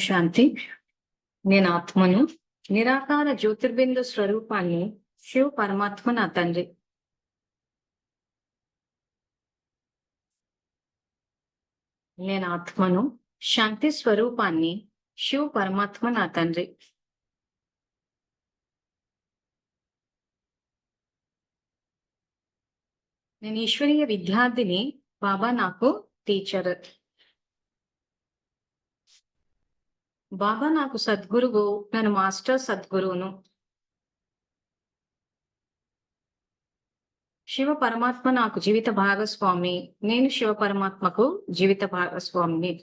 శాంతి. నేను ఆత్మను, నిరాకార జ్యోతిర్బిందు స్వరూపాన్ని, శివ పరమాత్మ నా తండ్రి. నేను ఆత్మను, శాంతి స్వరూపాన్ని, శివ పరమాత్మ నా తండ్రి. నేను ఈశ్వరీయ విద్యార్థిని, బాబా నాకు టీచర్. బాబా నాకు సద్గురువు, నేను మాస్టర్ సద్గురువును. శివ పరమాత్మ నాకు జీవిత భాగస్వామి, నేను శివ పరమాత్మకు జీవిత భాగస్వామిని.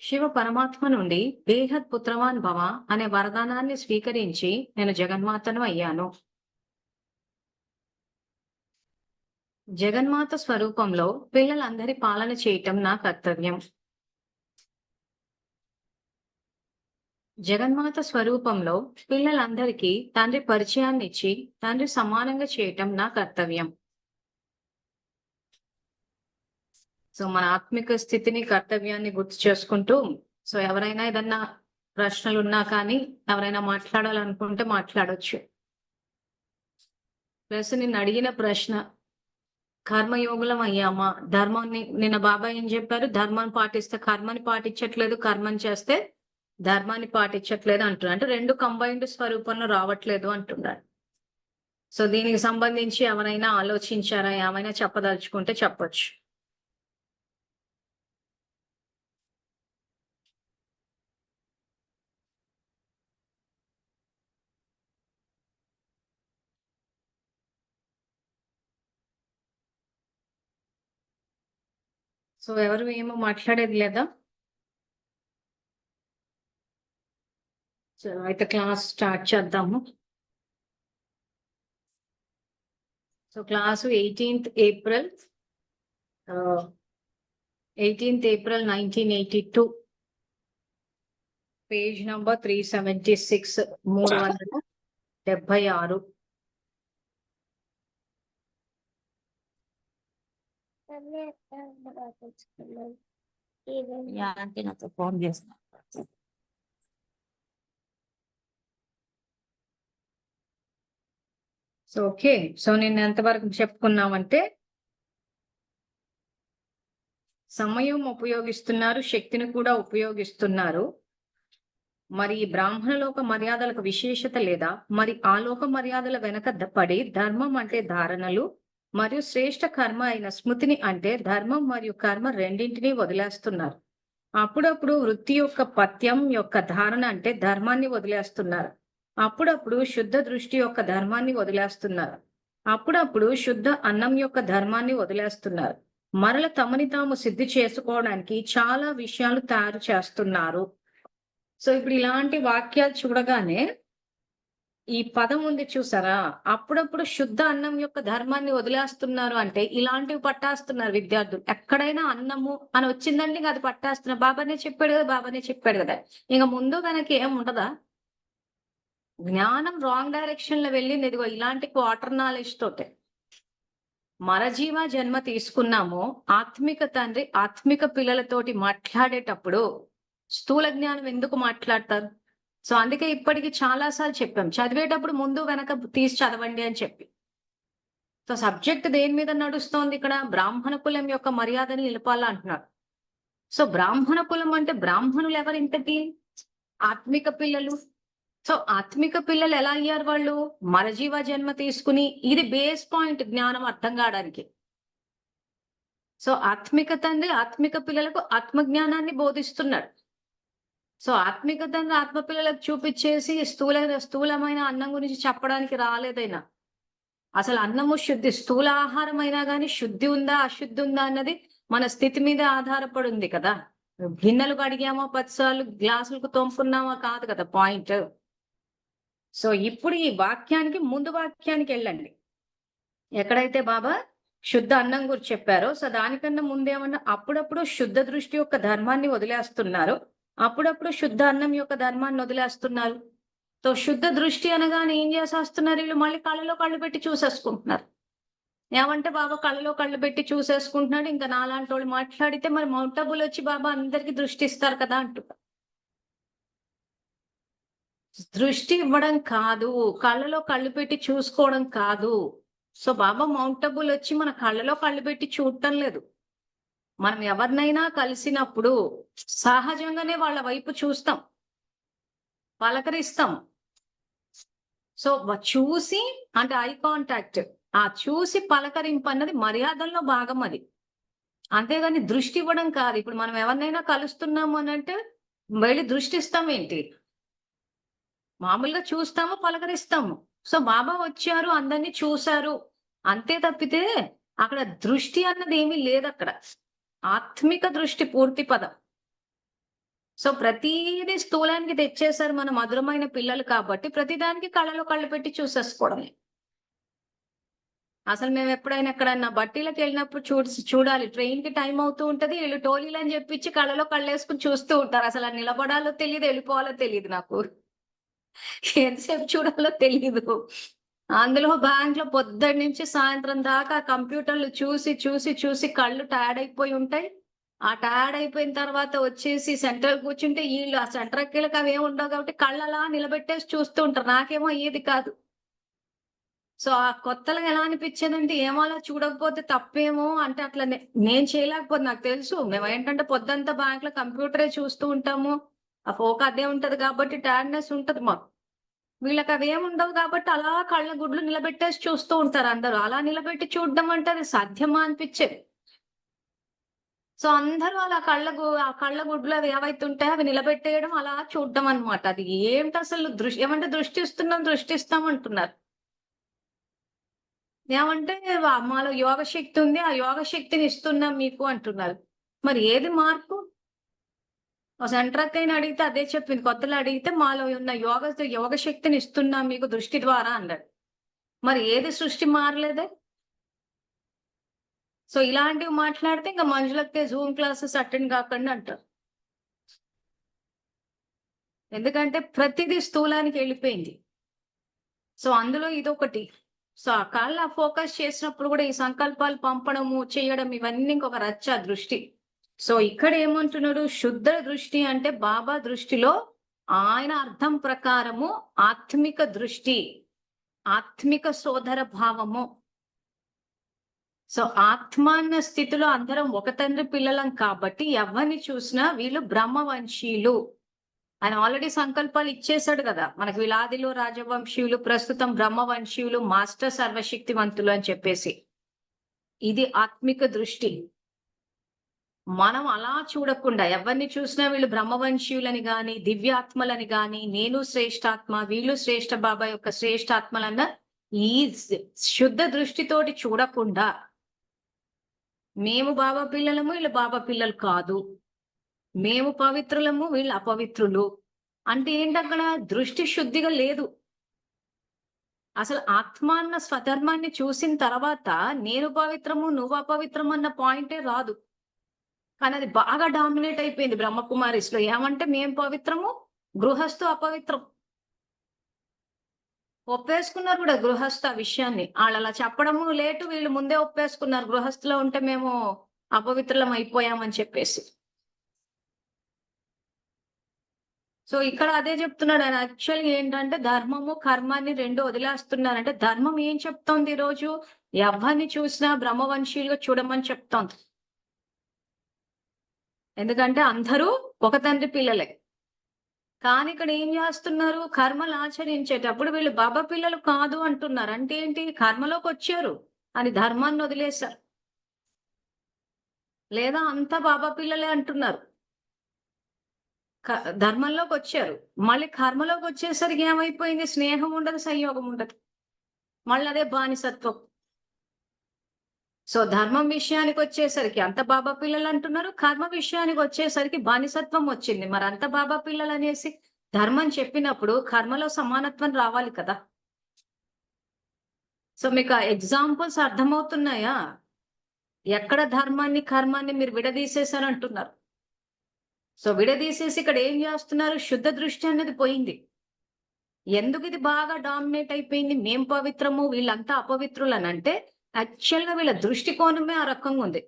శివ పరమాత్మ నుండి బేహద్ పుత్రవాన్ భవ అనే వరదానాన్ని స్వీకరించి నేను జగన్మాతను అయ్యాను. జగన్మాత స్వరూపంలో పిల్లలందరి పాలన చేయటం నా కర్తవ్యం. జగన్మాత స్వరూపంలో పిల్లలందరికీ తండ్రి పరిచయాన్ని ఇచ్చి తండ్రి సమానంగా చేయటం నా కర్తవ్యం. సో మన ఆత్మిక స్థితిని, కర్తవ్యాన్ని గుర్తు చేసుకుంటూ, సో ఎవరైనా ఏదన్నా ప్రశ్నలు ఉన్నా కానీ, ఎవరైనా మాట్లాడాలనుకుంటే మాట్లాడొచ్చు. ప్లస్ నిన్ను అడిగిన ప్రశ్న, కర్మయోగులం అయ్యామా? ధర్మాన్ని నిన్న బాబా ఏం చెప్పారు? ధర్మాన్ని పాటిస్తే కర్మని పాటించట్లేదు, కర్మని చేస్తే ధర్మాన్ని పాటించట్లేదు అంటున్నారు. అంటే రెండు కంబైన్డ్ స్వరూపంలో రావట్లేదు అంటున్నారు. సో దీనికి సంబంధించి ఎవరైనా ఆలోచించారా? ఏమైనా చెప్పదలుచుకుంటే చెప్పొచ్చు. సో ఎవరు ఏమో మాట్లాడేది లేదా? సో అయితే క్లాస్ స్టార్ట్ చేద్దాము. So class 18th April 1982, page number 376, 376. నాతో ఫోన్ చేస్తున్నా. సో ఓకే, సో నేను ఎంతవరకు చెప్పుకున్నామంటే, సమయం ఉపయోగిస్తున్నారు, శక్తిని కూడా ఉపయోగిస్తున్నారు. మరి ఈ బ్రాహ్మణ లోక మర్యాదలకు విశేషత లేదా? మరి ఆ లోక మర్యాదల వెనక పడి ధర్మం అంటే ధారణలు మరియు శ్రేష్ఠ కర్మ అయిన స్మృతిని అంటే ధర్మం మరియు కర్మ రెండింటినీ వదిలేస్తున్నారు. అప్పుడప్పుడు వృత్తి యొక్క పథ్యం యొక్క ధారణ అంటే ధర్మాన్ని వదిలేస్తున్నారు. అప్పుడప్పుడు శుద్ధ దృష్టి యొక్క ధర్మాన్ని వదిలేస్తున్నారు. అప్పుడప్పుడు శుద్ధ అన్నం యొక్క ధర్మాన్ని వదిలేస్తున్నారు. మరల తమని తాము సిద్ధి చేసుకోవడానికి చాలా విషయాలు తయారు చేస్తున్నారు. సో ఇప్పుడు ఇలాంటి వాక్యాలు చూడగానే ఈ పదం ఉంది చూసారా? అప్పుడప్పుడు శుద్ధ అన్నం యొక్క ధర్మాన్ని వదిలేస్తున్నారు అంటే ఇలాంటివి పట్టేస్తున్నారు విద్యార్థులు. ఎక్కడైనా అన్నము అని వచ్చిందంటే ఇంకా అది పట్టేస్తున్నారు. బాబానే చెప్పాడు కదా, బాబానే చెప్పాడు కదా. ఇంకా ముందు వెనక్కి ఏం ఉండదా? జ్ఞానం రాంగ్ డైరెక్షన్ లో వెళ్ళింది. ఇదిగో ఇలాంటి క్వార్టర్ నాలెడ్జ్ తోటే. మరజీవ జన్మ తీసుకున్నాము. ఆత్మిక తండ్రి ఆత్మిక పిల్లలతోటి మాట్లాడేటప్పుడు స్థూల జ్ఞానం ఎందుకు మాట్లాడతారు? సో అందుకే ఇప్పటికి చాలా సార్లు చెప్పాం, చదివేటప్పుడు ముందు వెనక తీసి చదవండి అని చెప్పి. సో సబ్జెక్ట్ దేని మీద నడుస్తోంది ఇక్కడ? బ్రాహ్మణ కులం యొక్క మర్యాదని నిలపాలా అంటున్నారు. సో బ్రాహ్మణ కులం అంటే బ్రాహ్మణులు ఎవరు ఇంతటి? ఆత్మిక పిల్లలు. సో ఆత్మిక పిల్లలు ఎలా అయ్యారు వాళ్ళు? మరజీవ జన్మ తీసుకుని, ఇది బేస్ పాయింట్ జ్ఞానం అర్థం కావడానికి. సో ఆత్మిక తండ్రి ఆత్మిక పిల్లలకు ఆత్మజ్ఞానాన్ని బోధిస్తున్నాడు. సో ఆత్మిక తండ్రి ఆత్మ పిల్లలకు చూపించేసి స్థూలమైన అన్నం గురించి చెప్పడానికి రాలేదైనా. అసలు అన్నము శుద్ధి, స్థూల ఆహారం అయినా కానీ శుద్ధి ఉందా అశుద్ధి ఉందా అన్నది మన స్థితి మీద ఆధారపడి ఉంది కదా. గిన్నెలు కడిగామా 10 సార్లు, గ్లాసులకు తోముకున్నామా కాదు కదా పాయింట్. సో ఇప్పుడు ఈ వాక్యానికి ముందు వాక్యానికి వెళ్ళండి. ఎక్కడైతే బాబా శుద్ధ అన్నం గురించి చెప్పారో, సో దానికన్నా ముందేమన్నా అప్పుడప్పుడు శుద్ధ దృష్టి యొక్క ధర్మాన్ని వదిలేస్తున్నారు, అప్పుడప్పుడు శుద్ధ అన్నం యొక్క ధర్మాన్ని వదిలేస్తున్నారు. సో శుద్ధ దృష్టి అనగానే ఏం చేసేస్తున్నారు వీళ్ళు? మళ్ళీ కళ్ళలో కళ్ళు పెట్టి చూసేసుకుంటున్నారు. ఏమంటే బాబా కళ్ళలో కళ్ళు పెట్టి చూసేసుకుంటున్నాడు. ఇంకా నాలాంటి వాళ్ళు మాట్లాడితే మరి మౌంటబుల్ వచ్చి బాబా అందరికి దృష్టి ఇస్తారు కదా అంటున్నా. దృష్టి ఇవ్వడం కాదు, కళ్ళలో కళ్ళు పెట్టి చూసుకోవడం కాదు. సో బాబా మౌంటబుల్ వచ్చి మన కళ్ళలో కళ్ళు పెట్టి చూడటం లేదు. మనం ఎవరినైనా కలిసినప్పుడు సహజంగానే వాళ్ళ వైపు చూస్తాం, పలకరిస్తాం. సో చూసి అంటే ఐ కాంటాక్ట్, ఆ చూసి పలకరింపు అన్నది మర్యాదల్లో భాగం అది. అంతేగాని దృష్టి ఇవ్వడం కాదు. ఇప్పుడు మనం ఎవరినైనా కలుస్తున్నాము అని అంటే వెళ్ళి దృష్టి ఇస్తాం ఏంటి? మామూలుగా చూస్తాము, పలకరిస్తాము. సో బాబా వచ్చారు, అందరినీ చూశారు అంతే తప్పితే అక్కడ దృష్టి అన్నది ఏమీ లేదక్కడ. ఆత్మిక దృష్టి పూర్తి పదం. సో ప్రతీది స్థూలానికి తెచ్చేసారు మన మధురమైన పిల్లలు కాబట్టి ప్రతిదానికి కళ్ళలో కళ్ళు పెట్టి చూసేసుకోవడమే. అసలు మేము ఎప్పుడైనా ఎక్కడన్నా బట్టీలకు వెళ్ళినప్పుడు చూడాలి. ట్రైన్ కి టైం అవుతూ ఉంటది. వీళ్ళు టోలీలు అని చెప్పించి కళ్ళలో కళ్ళేసుకుని చూస్తూ ఉంటారు. అసలు అది నిలబడాలో తెలియదు, వెళ్ళిపోవాలో తెలియదు నాకు. ఎంతసేపు చూడాలో తెలీదు. అందులో బ్యాంక్ లో పొద్దున్న నుంచి సాయంత్రం దాకా కంప్యూటర్లు చూసి చూసి చూసి కళ్ళు టైర్డ్ అయిపోయి ఉంటాయి. ఆ టైర్డ్ అయిపోయిన తర్వాత వచ్చేసి సెంటర్ కూర్చుంటే వీళ్ళు ఆ సెంటర్ ఎక్కేళ్ళకి అవి ఏమి ఉండవు కాబట్టి కళ్ళు అలా నిలబెట్టేసి చూస్తూ ఉంటారు. నాకేమో అయ్యేది కాదు. సో ఆ కొత్తలో ఎలా అనిపించేదంటే ఏమో అలా చూడకపోతే తప్పేమో అంటే అట్లా నేను చేయలేకపోతే నాకు తెలుసు. మేము ఏంటంటే పొద్దంతా బ్యాంక్ లో కంప్యూటరే చూస్తూ ఉంటాము. ఆ ఫోక్ అదే ఉంటది కాబట్టి టైర్డ్నెస్ ఉంటది మాకు. వీళ్ళకి అవేమి ఉండవు కాబట్టి అలా కళ్ళ గుడ్లు నిలబెట్టేసి చూస్తూ ఉంటారు అందరూ. అలా నిలబెట్టి చూడడం అంటే అది సాధ్యమా అనిపించేది. సో అందరూ అలా ఆ కళ్ళ గుడ్లు అవి ఏవైతే ఉంటాయో అవి నిలబెట్టేయడం, అలా చూడడం అన్నమాట. అది ఏమిటి అసలు ఏమంటే దృష్టి ఇస్తాం అంటున్నారు. ఏమంటే మాలో యోగ శక్తి ఉంది. ఆ యోగ శక్తిని ఇస్తున్నాం మీకు అంటున్నారు. మరి ఏది మార్పు? ఓ సెంటర్ అక్కయ్యని అడిగితే అదే చెప్పింది. కొత్తలో అడిగితే మాలో ఉన్న యోగ శక్తిని ఇస్తున్నాం మీకు దృష్టి ద్వారా అన్నాడు. మరి ఏది సృష్టి మారలేదే? సో ఇలాంటివి మాట్లాడితే ఇంక మనుషులకి జూమ్ క్లాసెస్ అటెండ్ కాకండి అంటారు. ఎందుకంటే ప్రతిదీ స్థూలానికి వెళ్ళిపోయింది. సో అందులో ఇదొకటి. సో ఆ కళ్ళ ఫోకస్ చేసినప్పుడు కూడా ఈ సంకల్పాలు పంపడము, చేయడం ఇవన్నీ ఇంకొక రచ్చ దృష్టి. సో ఇక్కడ ఏమంటున్నాడు? శుద్ధ దృష్టి అంటే బాబా దృష్టిలో ఆయన అర్థం ప్రకారము ఆత్మిక దృష్టి, ఆత్మిక సోదర భావము. సో ఆత్మాన్న స్థితిలో అందరం ఒక తండ్రి పిల్లలం కాబట్టి ఎవరిని చూసినా వీళ్ళు బ్రహ్మవంశీయులు ఆయన ఆల్రెడీ సంకల్పాలు ఇచ్చేశాడు కదా మనకు. వీలాదిలో రాజవంశీయులు, ప్రస్తుతం బ్రహ్మవంశీయులు, మాస్టర్ సర్వశక్తివంతులు అని చెప్పేసి. ఇది ఆత్మిక దృష్టి. మనం అలా చూడకుండా ఎవరిని చూసినా వీళ్ళు బ్రహ్మవంశీయులని గాని, దివ్యాత్మలని గాని, నేను శ్రేష్ఠాత్మ, వీళ్ళు శ్రేష్ఠ బాబా యొక్క శ్రేష్ఠాత్మలన్న ఈ శుద్ధ దృష్టితోటి చూడకుండా మేము బాబా పిల్లలము, వీళ్ళు బాబా పిల్లలు కాదు, మేము పవిత్రులము, వీళ్ళు అపవిత్రులు అంటే ఏంటక్కడ? దృష్టి శుద్ధిగా లేదు. అసలు ఆత్మాన్న స్వధర్మాన్ని చూసిన తర్వాత నేను పవిత్రము, నువ్వు అపవిత్రము అన్న పాయింటే రాదు. కానీ అది బాగా డామినేట్ అయిపోయింది బ్రహ్మకుమారిస్ లో. ఏమంటే మేము పవిత్రము, గృహస్థు అపవిత్రం. ఒప్పేసుకున్నారు కూడా గృహస్థ విషయాన్ని. వాళ్ళు అలా చెప్పడము లేటు, వీళ్ళు ముందే ఒప్పేసుకున్నారు. గృహస్థులో ఉంటే మేము అపవిత్రులం అయిపోయామని చెప్పేసి. సో ఇక్కడ అదే చెప్తున్నాడు ఆయన. యాక్చువల్గా ఏంటంటే ధర్మము కర్మాన్ని రెండు వదిలేస్తున్నారంటే ధర్మం ఏం చెప్తోంది ఈరోజు? ఎవరిని చూసినా బ్రహ్మవంశీయులుగా చూడమని చెప్తోంది. ఎందుకంటే అందరూ ఒక తండ్రి పిల్లలే. కానీ ఇక్కడ ఏం చేస్తున్నారు? కర్మలు ఆచరించేటప్పుడు వీళ్ళు బాబా పిల్లలు కాదు అంటున్నారు. అంటే ఏంటి? కర్మలోకి వచ్చారు అని ధర్మాన్ని వదిలేశారు. లేదా అంతా బాబా పిల్లలే అంటున్నారు. ధర్మంలోకి వచ్చారు, మళ్ళీ కర్మలోకి వచ్చేసరికి ఏమైపోయింది? స్నేహం ఉండదు, సంయోగం ఉండదు, మళ్ళీ అదే బానిసత్వం. సో ధర్మం విషయానికి వచ్చేసరికి అంత బాబా పిల్లలు అంటున్నారు, కర్మ విషయానికి వచ్చేసరికి బానిసత్వం వచ్చింది. మరి అంత బాబా పిల్లలు అనేసి ధర్మం చెప్పినప్పుడు కర్మలో సమానత్వం రావాలి కదా. సో మీకు ఆ ఎగ్జాంపుల్స్ అర్థమవుతున్నాయా? ఎక్కడ ధర్మాన్ని కర్మాన్ని మీరు విడదీసేశారు అంటున్నారు. సో విడదీసేసి ఇక్కడ ఏం చేస్తున్నారు? శుద్ధ దృష్టి అనేది పోయింది. ఎందుకు ఇది బాగా డామినేట్ అయిపోయింది? మేం పవిత్రము, వీళ్ళంతా అపవిత్రులు అని అంటే యాక్చువల్ గా వీళ్ళ దృష్టికోణమే ఆ రకంగా ఉంది.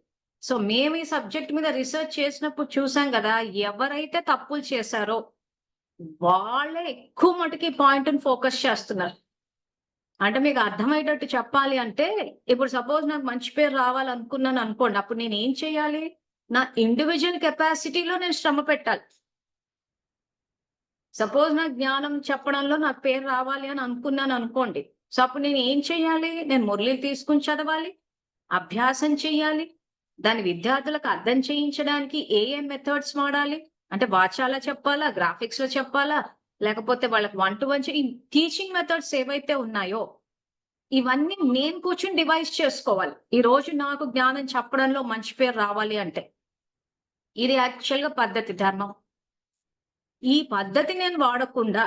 సో మేము ఈ సబ్జెక్ట్ మీద రీసెర్చ్ చేసినప్పుడు చూసాం కదా, ఎవరైతే తప్పులు చేశారో వాళ్ళే ఎక్కువ మటుకి పాయింట్ ఫోకస్ చేస్తున్నారు. అంటే మీకు అర్థమయ్యేటట్టు చెప్పాలి అంటే, ఇప్పుడు సపోజ్ నాకు మంచి పేరు రావాలనుకున్నాను అనుకోండి. అప్పుడు నేను ఏం చేయాలి? నా ఇండివిడ్యువల్ కెపాసిటీలో నేను శ్రమ పెట్టాలి. సపోజ్ నాకు జ్ఞానం చెప్పడంలో నాకు పేరు రావాలి అని అనుకున్నాను అనుకోండి. సో అప్పుడు నేను ఏం చేయాలి? నేను మురళిని తీసుకొని చదవాలి. అభ్యాసం చేయాలి. దాని విద్యార్థులకు అర్థం చేయించడానికి ఏ మెథడ్స్ వాడాలి? అంటే వాచాలా చెప్పాలా? గ్రాఫిక్స్‌లో చెప్పాలా? లేకపోతే వాళ్ళకి వన్ టు వన్ ఈ టీచింగ్ మెథడ్స్ ఏవైతే ఉన్నాయో, ఇవన్నీ నేను కూర్చొని డివైస్ చేసుకోవాలి. ఈరోజు నాకు జ్ఞానం చెప్పడంలో మంచి పేరు రావాలి అంటే. ఇది యాక్చువల్‌గా పద్ధతి ధర్మం. ఈ పద్ధతి నేను వాడకుండా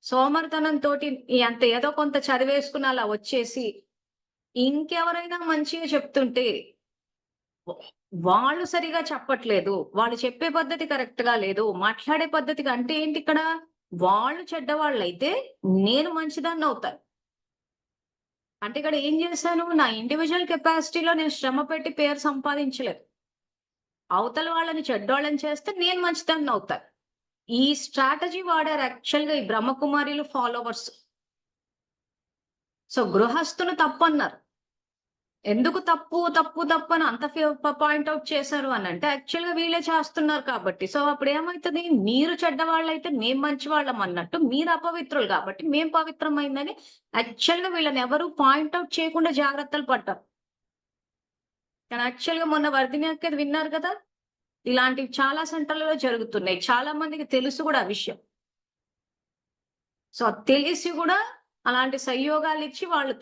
సోమరితనంతోటి అంత ఏదో కొంత చదివేసుకుని అలా వచ్చేసి, ఇంకెవరైనా మంచిగా చెప్తుంటే వాళ్ళు సరిగా చెప్పట్లేదు. వాళ్ళు చెప్పే పద్ధతి కరెక్ట్‌గా లేదు. మాట్లాడే పద్ధతిగా అంటే ఏంటి ఇక్కడ? వాళ్ళు చెడ్డవాళ్ళైతే నేను మంచిదాన్నవుతాను. అంటే ఇక్కడ ఏం చేశాను? నా ఇండివిడ్యువల్ కెపాసిటీలో నేను శ్రమ పెట్టి పేరు సంపాదించలేదు. అవతల వాళ్ళని చెడ్డోళ్ళని చేస్తే నేను మంచిదాన్నవుతాను. ఈ స్ట్రాటజీ వాడారు యాక్చువల్‌గా ఈ బ్రహ్మకుమారిలు ఫాలోవర్స్. సో గృహస్థులు తప్పన్నారు. ఎందుకు తప్పు, తప్పు, తప్పు అని అంత పాయింట్ ఔట్ చేశారు అనంటే యాక్చువల్‌గా వీళ్ళే చేస్తున్నారు కాబట్టి. సో అప్పుడేమైతది? మీరు చెడ్డవాళ్ళైతే మేము మంచివాళ్ళం అన్నట్టు, మీరు అపవిత్రులు కాబట్టి మేము పవిత్రమైందని యాక్చువల్‌గా వీళ్ళని ఎవరు పాయింట్ ఔట్ చేయకుండా జాగ్రత్తలు పడ్డారు. కానీ యాక్చువల్‌గా మొన్న వర్ధిని అక్కది విన్నారు కదా! ఇలాంటివి చాలా సెంటర్‌లలో జరుగుతున్నాయి. చాలా మందికి తెలుసు కూడా ఆ విషయం. సో తెలిసి గూడా అలాంటి సంయోగాలిచ్చి వాళ్ళు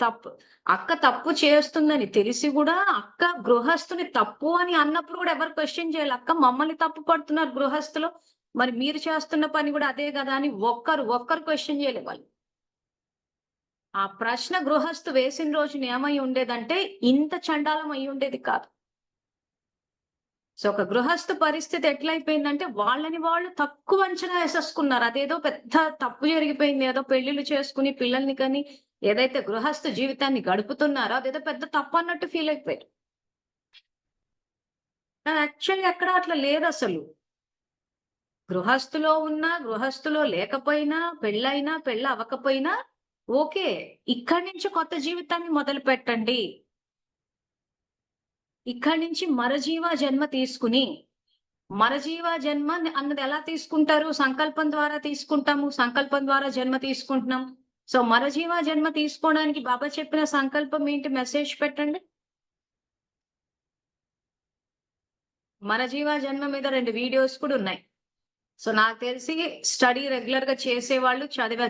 అక్క తప్పు చేస్తుందని తెలిసి గూడా అక్క గృహస్థుని తప్పు అని అన్నప్పుడు గూడా ఎవరు క్వెషన్ చేయలే. అక్క మమ్మల్ని తప్పు పడుతున్నారు గృహస్థులు. మరి మీరు చేస్తున్న పని గూడా అదే గదా! అని ఒక్కరు క్వెషన్ చేయలే వాళ్ళు. ఆ ప్రశ్న గృహస్థు వేసిన రోజున ఏమై ఉండేదంటే ఇంత చండాలం అయ్యుండేది కాదు. సో ఒక గృహస్థ పరిస్థితి ఎట్లయిపోయిందంటే వాళ్ళని వాళ్ళు తక్కువ అంచనా ఏసేసుకున్నారు. అదేదో పెద్ద తప్పు జరిగిపోయింది. ఏదో పెళ్ళిళ్ళు చేసుకొని పిల్లల్ని కని ఏదైతే గృహస్థ జీవితాన్ని గడుపుతున్నారో అదేదో పెద్ద తప్పన్నట్టు ఫీల్ అయిపోయారు. కానీ యాక్చువల్‌గా ఎక్కడ అట్లా లేదసలు. గృహస్థులో ఉన్నా, గృహస్థులో లేకపోయినా, పెళ్ళైనా, పెళ్ళవ్వకపోయినా ఓకే. ఇక్కడి నుంచి కొత్త జీవితాన్ని మొదలుపెట్టండి. ఇక్కడి నుంచి మరజీవ జన్మ తీసుకొని మరజీవ జన్మ అన్నది ఎలా తీసుకుంటారు? సంకల్పం ద్వారా తీసుకుంటాము. సంకల్పం ద్వారా జన్మ తీసుకుంటున్నాం. సో, మరజీవ జన్మ తీసుకోవడానికి బాబా చెప్పిన సంకల్పం ఏంటి? మెసేజ్ పెట్టండి. మరజీవ జన్మ మీద 2 వీడియోస్ కూడా ఉన్నాయి. సో, నాకు తెలిసి స్టడీ రెగ్యులర్‌గా చేసేవాళ్ళు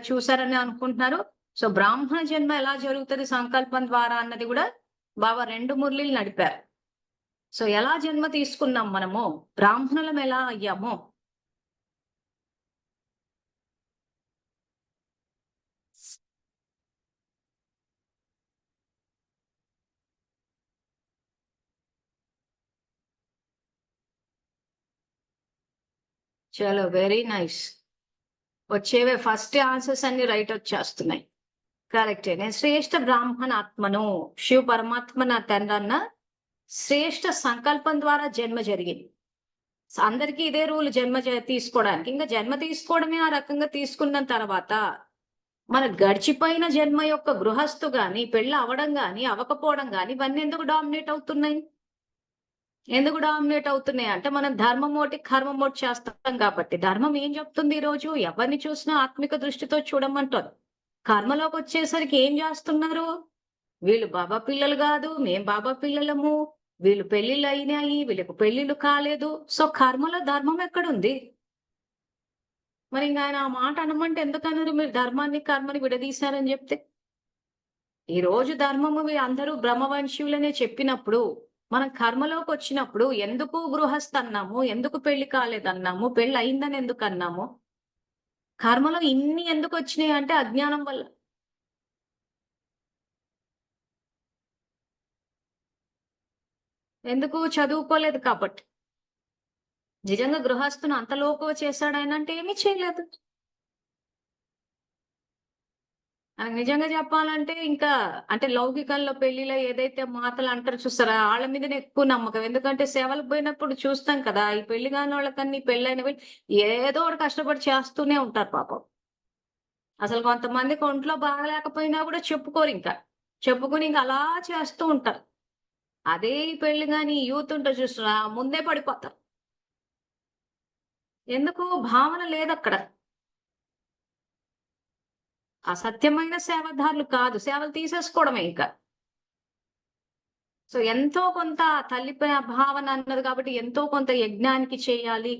చూసారని అనుకుంటున్నారు. సో, బ్రాహ్మణ జన్మ ఎలా జరుగుతది సంకల్పం ద్వారా అన్నది కూడా బాబా 2 మురళీలు నడిపారు. సో, ఎలా జన్మ తీసుకున్నాం మనము? బ్రాహ్మణులం ఎలా అయ్యామో చలో వెరీ నైస్. వచ్చేవే ఫస్ట్ ఆన్సర్స్ అన్ని రైట్ వచ్చేస్తున్నాయి. కరెక్టే. నేను శ్రేష్ఠ బ్రాహ్మణాత్మను. శివ పరమాత్మ నా తండ్రన్న శ్రేష్ఠ సంకల్పం ద్వారా జన్మ జరిగింది. అందరికీ ఇదే రూల్ జన్మ తీసుకోవడానికి. ఇంకా జన్మ తీసుకోవడమే ఆ రకంగా తీసుకున్న తర్వాత, మన గడిచిపోయిన జన్మ యొక్క గృహస్థు గాని, పెళ్లి అవ్వడం గాని, అవ్వకపోవడం గాని ఇవన్నీ ఎందుకు డామినేట్ అవుతున్నాయి? ఎందుకు డామినేట్ అవుతున్నాయి అంటే మనం ధర్మం ఒకటి, కర్మం ఒకటి చేస్తాం కాబట్టి. ధర్మం ఏం చెప్తుంది ఈరోజు? ఎవరిని చూసినా ఆత్మిక దృష్టితో చూడమంటోంది. కర్మలోకొచ్చేసరికి ఏం చేస్తున్నారు? వీళ్ళు బాబా పిల్లలు గాదు. మేం బాబా పిల్లలము. వీళ్ళు పెళ్ళిళ్ళయినాయి. వీళ్ళకి పెళ్ళిళ్ళు కాలేదు. సో, కర్మలో ధర్మం ఎక్కడుంది? మరి ఇంక ఆయన ఆ మాట అనమంటే ఎందుకనరు? మీరు ధర్మాన్ని, కర్మని విడదీశారని జెప్తే. ఈ రోజు ధర్మము అందరూ బ్రహ్మవంశీయులనే చెప్పినప్పుడు, మనం కర్మలోకొచ్చినప్పుడు ఎందుకు గృహస్థన్నాము? ఎందుకు పెళ్లి కాలేదన్నాము? పెళ్లయిందని ఎందుకన్నాము? కర్మలో ఇన్ని ఎందుకొచ్చినాయి అంటే అజ్ఞానం వల్ల. ఎందుకు? చదువుకోలేదు కాబట్టి. నిజంగా గృహస్థుని అంత లోకువ చేశాడాయన అంటే ఏమీ చేయలేదు. మనకు నిజంగా చెప్పాలంటే ఇంకా అంటే లౌకికంలో పెళ్లిలో ఏదైతే మాటలు అంటారు చూస్తారా వాళ్ళ మీదనే ఎక్కువ నమ్మకం. ఎందుకంటే సేవలకు పోయినప్పుడు చూస్తాం కదా! ఈ పెళ్లి కాని వాళ్ళకన్నా పెళ్ళైన వాళ్ళు ఏదో ఒకటి కష్టపడి చేస్తూనే ఉంటారు పాపం. అసలు కొంతమందికి ఒంట్లో బాగాలేకపోయినా కూడా చెప్పుకోరింక. చెప్పుకొని ఇంక అలా చేస్తూ ఉంటారు. అదే ఈ పెళ్లి గాని యూత్ ఉంటది చూసారా ముందే పడిపోతారు. ఎందుకు భావన లేదక్కడ. అసత్యమైన సేవదారులు కాదు. సేవలు తీసేసుకోవడమే ఇంకా. సో ఎంతో కొంత తల్లిపై భావన అన్నది కాబట్టి ఎంతో కొంత యజ్ఞానికి చేయాలి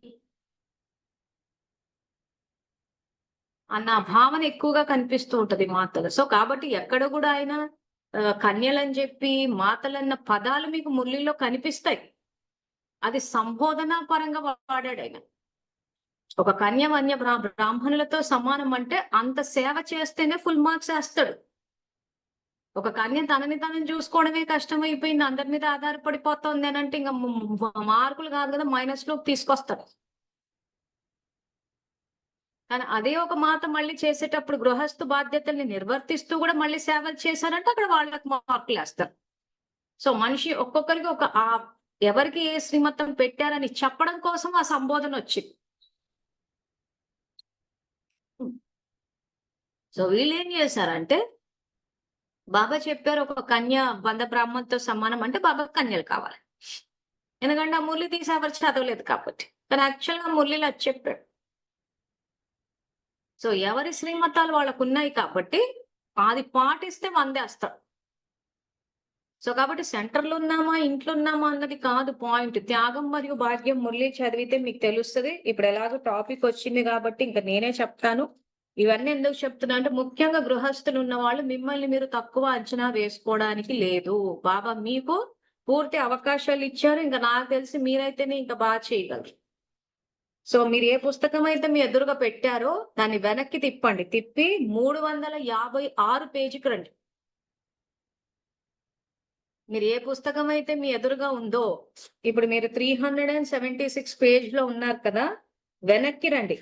అన్న భావన ఎక్కువగా కనిపిస్తూ ఉంటది మాతలు. సో కాబట్టి ఎక్కడ కూడా ఆయన కన్యలని చెప్పి మాతలన్న పదాలు మీకు మురళిలో కనిపిస్తాయి. అది సంబోధన పరంగా వాడాడాయన. ఒక కన్య వన్య బ్రాహ్మణులతో సమానం అంటే అంత సేవ చేస్తేనే ఫుల్ మార్క్స్ వేస్తాడు. ఒక కన్య తనని తనని చూసుకోవడమే కష్టమైపోయింది. అందరి మీద ఆధారపడిపోతుంది అని అంటే ఇంకా మార్కులు కాదు కదా మైనస్ లోకి తీసుకొస్తాడు. కానీ అదే ఒక మాత మళ్ళీ చేసేటప్పుడు గృహస్థు బాధ్యతల్ని నిర్వర్తిస్తూ కూడా మళ్ళీ సేవలు చేశారంటే అక్కడ వాళ్ళకి మార్కులు వేస్తారు. సో మనిషి ఒక్కొక్కరికి ఒక ఎవరికి ఏ శ్రీమతం పెట్టారని చెప్పడం కోసం ఆ సంబోధన వచ్చింది. సో వీళ్ళు ఏం చేశారంటే బాబా చెప్పారు ఒక కన్య బంధ బ్రాహ్మణతో సమానం అంటే బాబా కన్యలు కావాలి. ఎందుకంటే ఆ మురళి తీసి ఎవరు చదవలేదు కాబట్టి. కానీ యాక్చువల్ గా మురళిలో అది చెప్పాడు. సో ఎవరి శ్రీమతాలు వాళ్ళకు ఉన్నాయి కాబట్టి అది పాటిస్తే వందేస్తాడు. సో కాబట్టి సెంటర్లో ఉన్నామా ఇంట్లో ఉన్నామా అన్నది కాదు పాయింట్. త్యాగం మరియు భాగ్యం మురళి చదివితే మీకు తెలుస్తుంది. ఇప్పుడు ఎలాగో టాపిక్ వచ్చింది కాబట్టి ఇంకా నేనే చెప్తాను. ఇవన్నీ ఎందుకు చెప్తున్నా అంటే ముఖ్యంగా గృహస్థులు ఉన్న వాళ్ళు మిమ్మల్ని మీరు తక్కువ అంచనా వేసుకోవడానికి లేదు. బాబా మీకు పూర్తి అవకాశాలు ఇచ్చారు. ఇంకా నాకు తెలిసి మీరైతేనే ఇంకా బాగా చేయగలరు. సో మీరు ఏ పుస్తకం అయితే మీ ఎదురుగా పెట్టారో దాన్ని వెనక్కి తిప్పండి. తిప్పి 356 పేజీకి రండి. మీరు ఏ పుస్తకం అయితే మీ ఎదురుగా ఉందో ఇప్పుడు మీరు 376 పేజ్ లో ఉన్నారు కదా, వెనక్కి రండి.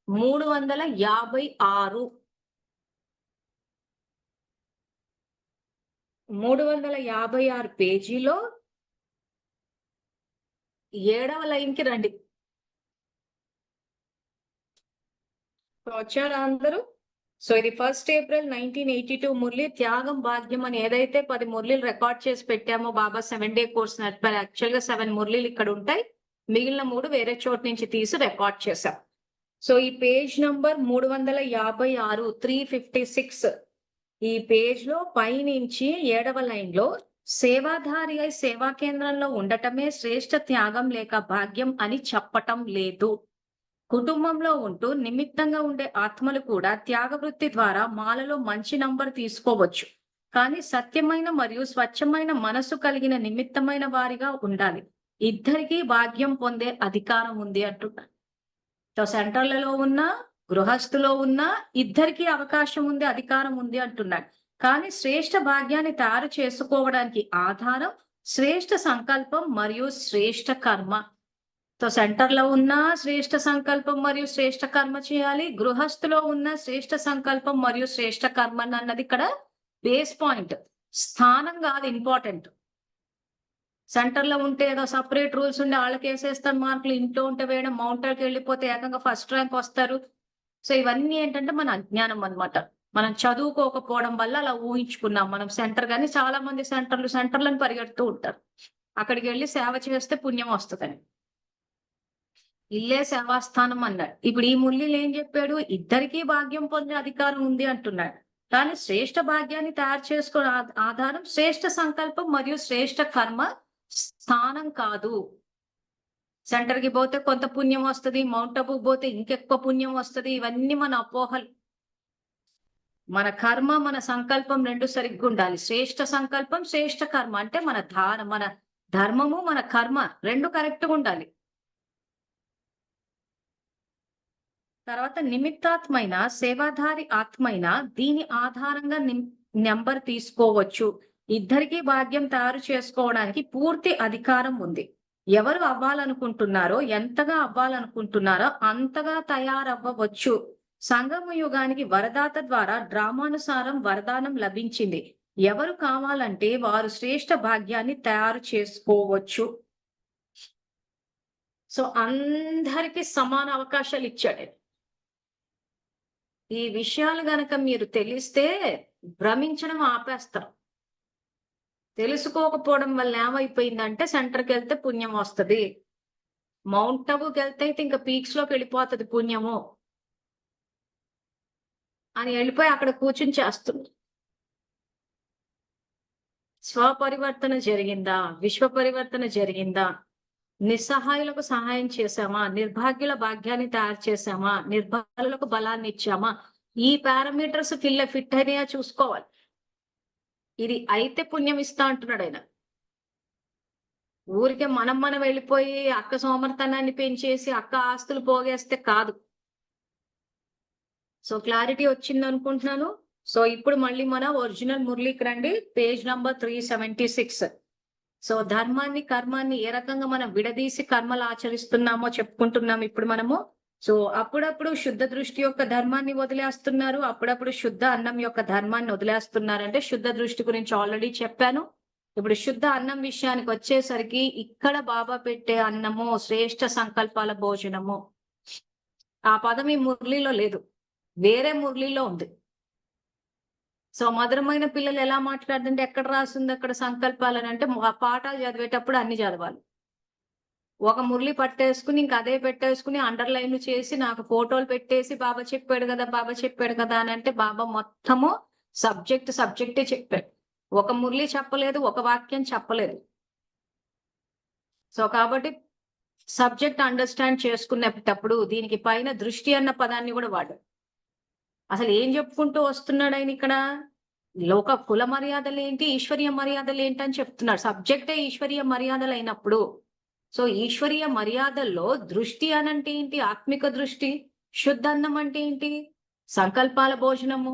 356 356 పేజీలో 7వ లైన్ కి రండి. వచ్చారా అందరూ? సో ఇది 1 ఏప్రిల్ 1982 మురళి త్యాగం భాగ్యం అని ఏదైతే 10 మురళీలు రికార్డ్ చేసి పెట్టామో బాబా 7 డే కోర్స్ నడిపారు. యాక్చువల్ గా 7 మురళీలు ఇక్కడ ఉంటాయి, మిగిలిన 3 వేరే చోటు నుంచి తీసి రికార్డ్ చేశాం. సో ఈ పేజ్ నంబర్ 356 356 ఈ పేజ్ లో పైనుంచి 7వ లైన్ లో సేవాధారి అయి సేవా కేంద్రంలో ఉండటమే శ్రేష్ఠ త్యాగం లేక భాగ్యం అని చెప్పటం లేదు. కుటుంబంలో ఉంటూ నిమిత్తంగా ఉండే ఆత్మలు కూడా త్యాగ వృత్తి ద్వారా మాలలో మంచి నంబర్ తీసుకోవచ్చు. కానీ సత్యమైన మరియు స్వచ్ఛమైన మనసు కలిగిన నిమిత్తమైన వారిగా ఉండాలి. ఇద్దరికీ భాగ్యం పొందే అధికారం ఉంది అంటున్నారు. సో సెంటర్లలో ఉన్న గృహస్థులో ఉన్న ఇద్దరికీ అవకాశం ఉంది, అధికారం ఉంది అంటున్నాడు. కానీ శ్రేష్ఠ భాగ్యాన్ని తయారు చేసుకోవడానికి ఆధారం శ్రేష్ఠ సంకల్పం మరియు శ్రేష్ఠ కర్మ. సో సెంటర్లో ఉన్న శ్రేష్ఠ సంకల్పం మరియు శ్రేష్ఠ కర్మ చేయాలి. గృహస్థులో ఉన్న శ్రేష్ఠ సంకల్పం మరియు శ్రేష్ఠ కర్మ అన్నది ఇక్కడ బేస్ పాయింట్. స్థానం కాదు ఇంపార్టెంట్. సెంటర్లో ఉంటే ఏదో సపరేట్ రూల్స్ ఉండే వాళ్ళకి వేసేస్తారు మార్కులు, ఇంట్లో ఉంటే వేయడం, మౌంటర్కి వెళ్ళిపోతే ఏకంగా ఫస్ట్ ర్యాంక్ వస్తారు. సో ఇవన్నీ ఏంటంటే మన అజ్ఞానం అన్నమాట. మనం చదువుకోకపోవడం వల్ల అలా ఊహించుకున్నాం మనం సెంటర్. కానీ చాలా మంది సెంటర్లను పరిగెడుతూ ఉంటారు. అక్కడికి వెళ్ళి సేవ చేస్తే పుణ్యం వస్తుందని. ఇల్లే సేవాస్థానం అన్నాడు. ఇప్పుడు ఈ మురళిలో ఏం చెప్పాడు? ఇద్దరికీ భాగ్యం పొందే అధికారం ఉంది అంటున్నాడు. కానీ శ్రేష్ఠ భాగ్యాన్ని తయారు చేసుకునే ఆధారం శ్రేష్ఠ సంకల్పం మరియు శ్రేష్ఠ కర్మ, స్థానం కాదు. సెంటర్ కి పోతే కొంత పుణ్యం వస్తుంది, మౌంట్ అబుకి పోతే ఇంకెక్కువ పుణ్యం వస్తుంది. ఇవన్నీ మన అపోహలు. మన కర్మ మన సంకల్పం రెండు సరిగ్గా ఉండాలి. శ్రేష్ఠ సంకల్పం శ్రేష్ఠ కర్మ అంటే మన ధర్మము మన కర్మ రెండు కరెక్ట్గా ఉండాలి. తర్వాత నిమిత్తాత్మైన సేవాధారి ఆత్మైన దీని ఆధారంగా నెంబర్ తీసుకోవచ్చు. ఇద్దరికీ భాగ్యం తయారు చేసుకోవడానికి పూర్తి అధికారం ఉంది. ఎవరు అవ్వాలనుకుంటున్నారో, ఎంతగా అవ్వాలనుకుంటున్నారో అంతగా తయారవ్వవచ్చు. సంగమ యుగానికి వరదాత ద్వారా డ్రామానుసారం వరదానం లభించింది. ఎవరు కావాలంటే వారు శ్రేష్ఠ భాగ్యాన్ని తయారు చేసుకోవచ్చు. సో అందరికి సమాన అవకాశాలు ఇచ్చాడు. ఈ విషయాలు గనక మీరు తెలిస్తే భ్రమించడం ఆపేస్తారు. తెలుసుకోకపోవడం వల్ల ఏమైపోయిందంటే సెంటర్కి వెళ్తే పుణ్యం వస్తుంది, మౌంట్ అబుకి వెళ్తే అయితే ఇంకా పీక్స్ లోకి వెళ్ళిపోతుంది పుణ్యము అని వెళ్ళిపోయి అక్కడ కూర్చుని చేస్తుంది. స్వపరివర్తన జరిగిందా? విశ్వ పరివర్తన జరిగిందా? నిస్సహాయులకు సహాయం చేశామా? నిర్భాగ్యుల భాగ్యాన్ని తయారు చేశామా? నిర్బలులకు బలాన్ని ఇచ్చామా? ఈ పారామీటర్స్ ఫిట్ అయినాయా చూసుకోవాలి. ఇది అయితే పుణ్యం ఇస్తా అంటున్నాడు ఆయన. ఊరికే మనం వెళ్ళిపోయి అక్క సోమర్తనాన్ని పెంచేసి అక్క ఆస్తులు పోగేస్తే కాదు. సో క్లారిటీ వచ్చింది అనుకుంటున్నాను. సో ఇప్పుడు మళ్ళీ మన ఒరిజినల్ మురళికి రండి, పేజ్ నంబర్ 376. సో ధర్మాన్ని కర్మాన్ని ఏ రకంగా మనం విడదీసి కర్మలు ఆచరిస్తున్నామో చెప్పుకుంటున్నాం ఇప్పుడు మనము. సో అప్పుడప్పుడు శుద్ధ దృష్టి యొక్క ధర్మాన్ని వదిలేస్తున్నారు, అప్పుడప్పుడు శుద్ధ అన్నం యొక్క ధర్మాన్ని వదిలేస్తున్నారు. అంటే శుద్ధ దృష్టి గురించి ఆల్రెడీ చెప్పాను. ఇప్పుడు శుద్ధ అన్నం విషయానికి వచ్చేసరికి ఇక్కడ బాబా పెట్టే అన్నము శ్రేష్ఠ సంకల్పాల భోజనము. ఆ పదం ఈ మురళిలో లేదు, వేరే మురళిలో ఉంది. సో మధురమైన పిల్లలు ఎలా మాట్లాడుతుంటే ఎక్కడ రాస్తుంది అక్కడ సంకల్పాలని అంటే పాఠాలు చదివేటప్పుడు అన్ని చదవాలి. ఒక మురళి పట్టేసుకుని ఇంకా అదే పెట్టేసుకుని అండర్లైన్ చేసి నాకు ఫోటోలు పెట్టేసి బాబా చెప్పాడు కదా అని అంటే బాబా మొత్తము సబ్జెక్టే చెప్పాడు. ఒక మురళి చెప్పలేదు, ఒక వాక్యం చెప్పలేదు. సో కాబట్టి సబ్జెక్ట్ అండర్స్టాండ్ చేసుకునేటప్పుడు దీనికి పైన దృష్టి అన్న పదాన్ని కూడా వాడు. అసలు ఏం చెప్పుకుంటూ వస్తున్నాడు ఆయన ఇక్కడ? లోక కుల మర్యాదలు ఏంటి, ఈశ్వరీయ మర్యాదలు ఏంటి అని చెప్తున్నాడు. సబ్జెక్టే ఈశ్వరీయ మర్యాదలు అయినప్పుడు సో ఈశ్వరీయ మర్యాదల్లో దృష్టి అనంటే ఏంటి? ఆత్మిక దృష్టి. శుద్ధ అన్నం అంటే ఏంటి? సంకల్పాల భోజనము.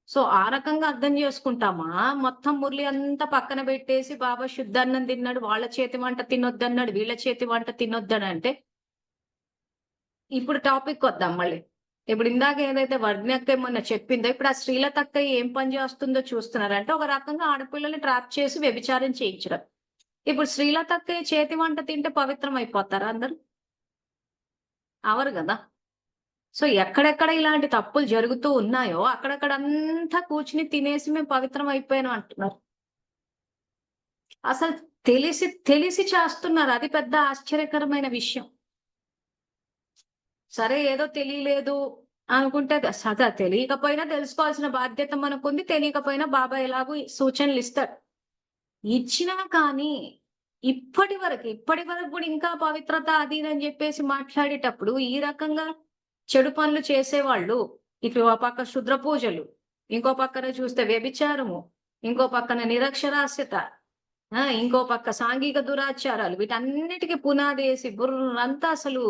సో ఆ రకంగా అర్థం చేసుకుంటామా? మొత్తం మురళి అంతా పక్కన పెట్టేసి బాబా శుద్ధ అన్నం తిన్నాడు, వాళ్ళ చేతి వంట తినొద్దన్నాడు, వీళ్ళ చేతి వంట తినొద్దని అంటే ఇప్పుడు టాపిక్ వద్దాం మళ్ళీ. ఇప్పుడు ఇందాక ఏదైతే వర్ణక్క మొన్న చెప్పిందో ఇప్పుడు ఆ శ్రీలతక్క ఏం పని చేస్తుందో చూస్తున్నారంటే ఒక రకంగా ఆడపిల్లల్ని ట్రాప్ చేసి వ్యభిచారం చేయించడం. ఇప్పుడు శ్రీలతక్క చేతి వంట తింటే పవిత్రం అయిపోతారా అందరు? అవరు కదా. సో ఎక్కడెక్కడ ఇలాంటి తప్పులు జరుగుతూ ఉన్నాయో అక్కడక్కడ అంతా కూర్చుని తినేసి మేము పవిత్రం అయిపోయాను అంటున్నారు. అసలు తెలిసి చేస్తున్నారు, అది పెద్ద ఆశ్చర్యకరమైన విషయం. సరే ఏదో తెలియలేదు అనుకుంటే సదా తెలియకపోయినా తెలుసుకోవాల్సిన బాధ్యత మనకుంది. తెలియకపోయినా బాబా ఎలాగో సూచనలు ఇస్తాడు. ఇచ్చినా కానీ ఇప్పటి వరకు కూడా ఇంకా పవిత్రత అది అని చెప్పేసి మాట్లాడేటప్పుడు ఈ రకంగా చెడు పనులు చేసేవాళ్ళు ఇటు ఆ పక్క శుద్ర పూజలు, ఇంకో పక్కన చూస్తే వ్యభిచారము, ఇంకో పక్కన నిరక్షరాస్యత, ఇంకో పక్క సాంఘిక దురాచారాలు, వీటన్నిటికీ పునాదేసి బుర్రంతా అసలు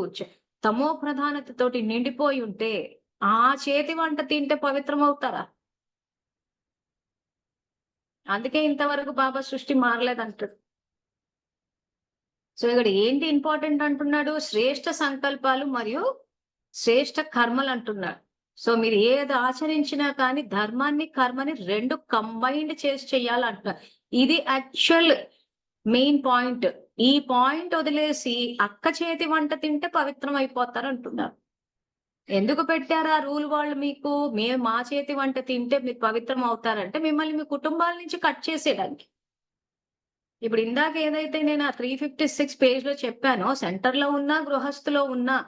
తమో ప్రధానతతోటి నిండిపోయి ఉంటే ఆ చేతి వంట తింటే పవిత్రం అవుతారా? అందుకే ఇంతవరకు బాబా సృష్టి మారలేదంటాడు. సో ఇక్కడ ఏంటి ఇంపార్టెంట్ అంటున్నాడు? శ్రేష్ఠ సంకల్పాలు మరియు శ్రేష్ఠ కర్మలు అంటున్నాడు. సో మీరు ఏది ఆచరించినా కానీ ధర్మాన్ని కర్మని రెండు కంబైన్డ్ చేసి చెయ్యాలంటున్నారు. ఇది యాక్చువల్ మెయిన్ పాయింట్. ఈ పాయింట్ వదిలేసి అక్క చేతి వంట తింటే పవిత్రం అయిపోతారు అంటున్నారు. ఎందుకు పెట్టారు ఆ రూల్ వాళ్ళు మీకు? మేము మా చేతి వంట తింటే మీరు పవిత్రం అవుతారంటే మిమ్మల్ని మీ కుటుంబాల నుంచి కట్ చేసేయడానికి. ఇప్పుడు ఇందాక ఏదైతే నేను ఆ 356 పేజ్ లో చెప్పానో సెంటర్ లో ఉన్నా గృహస్థులో ఉన్నా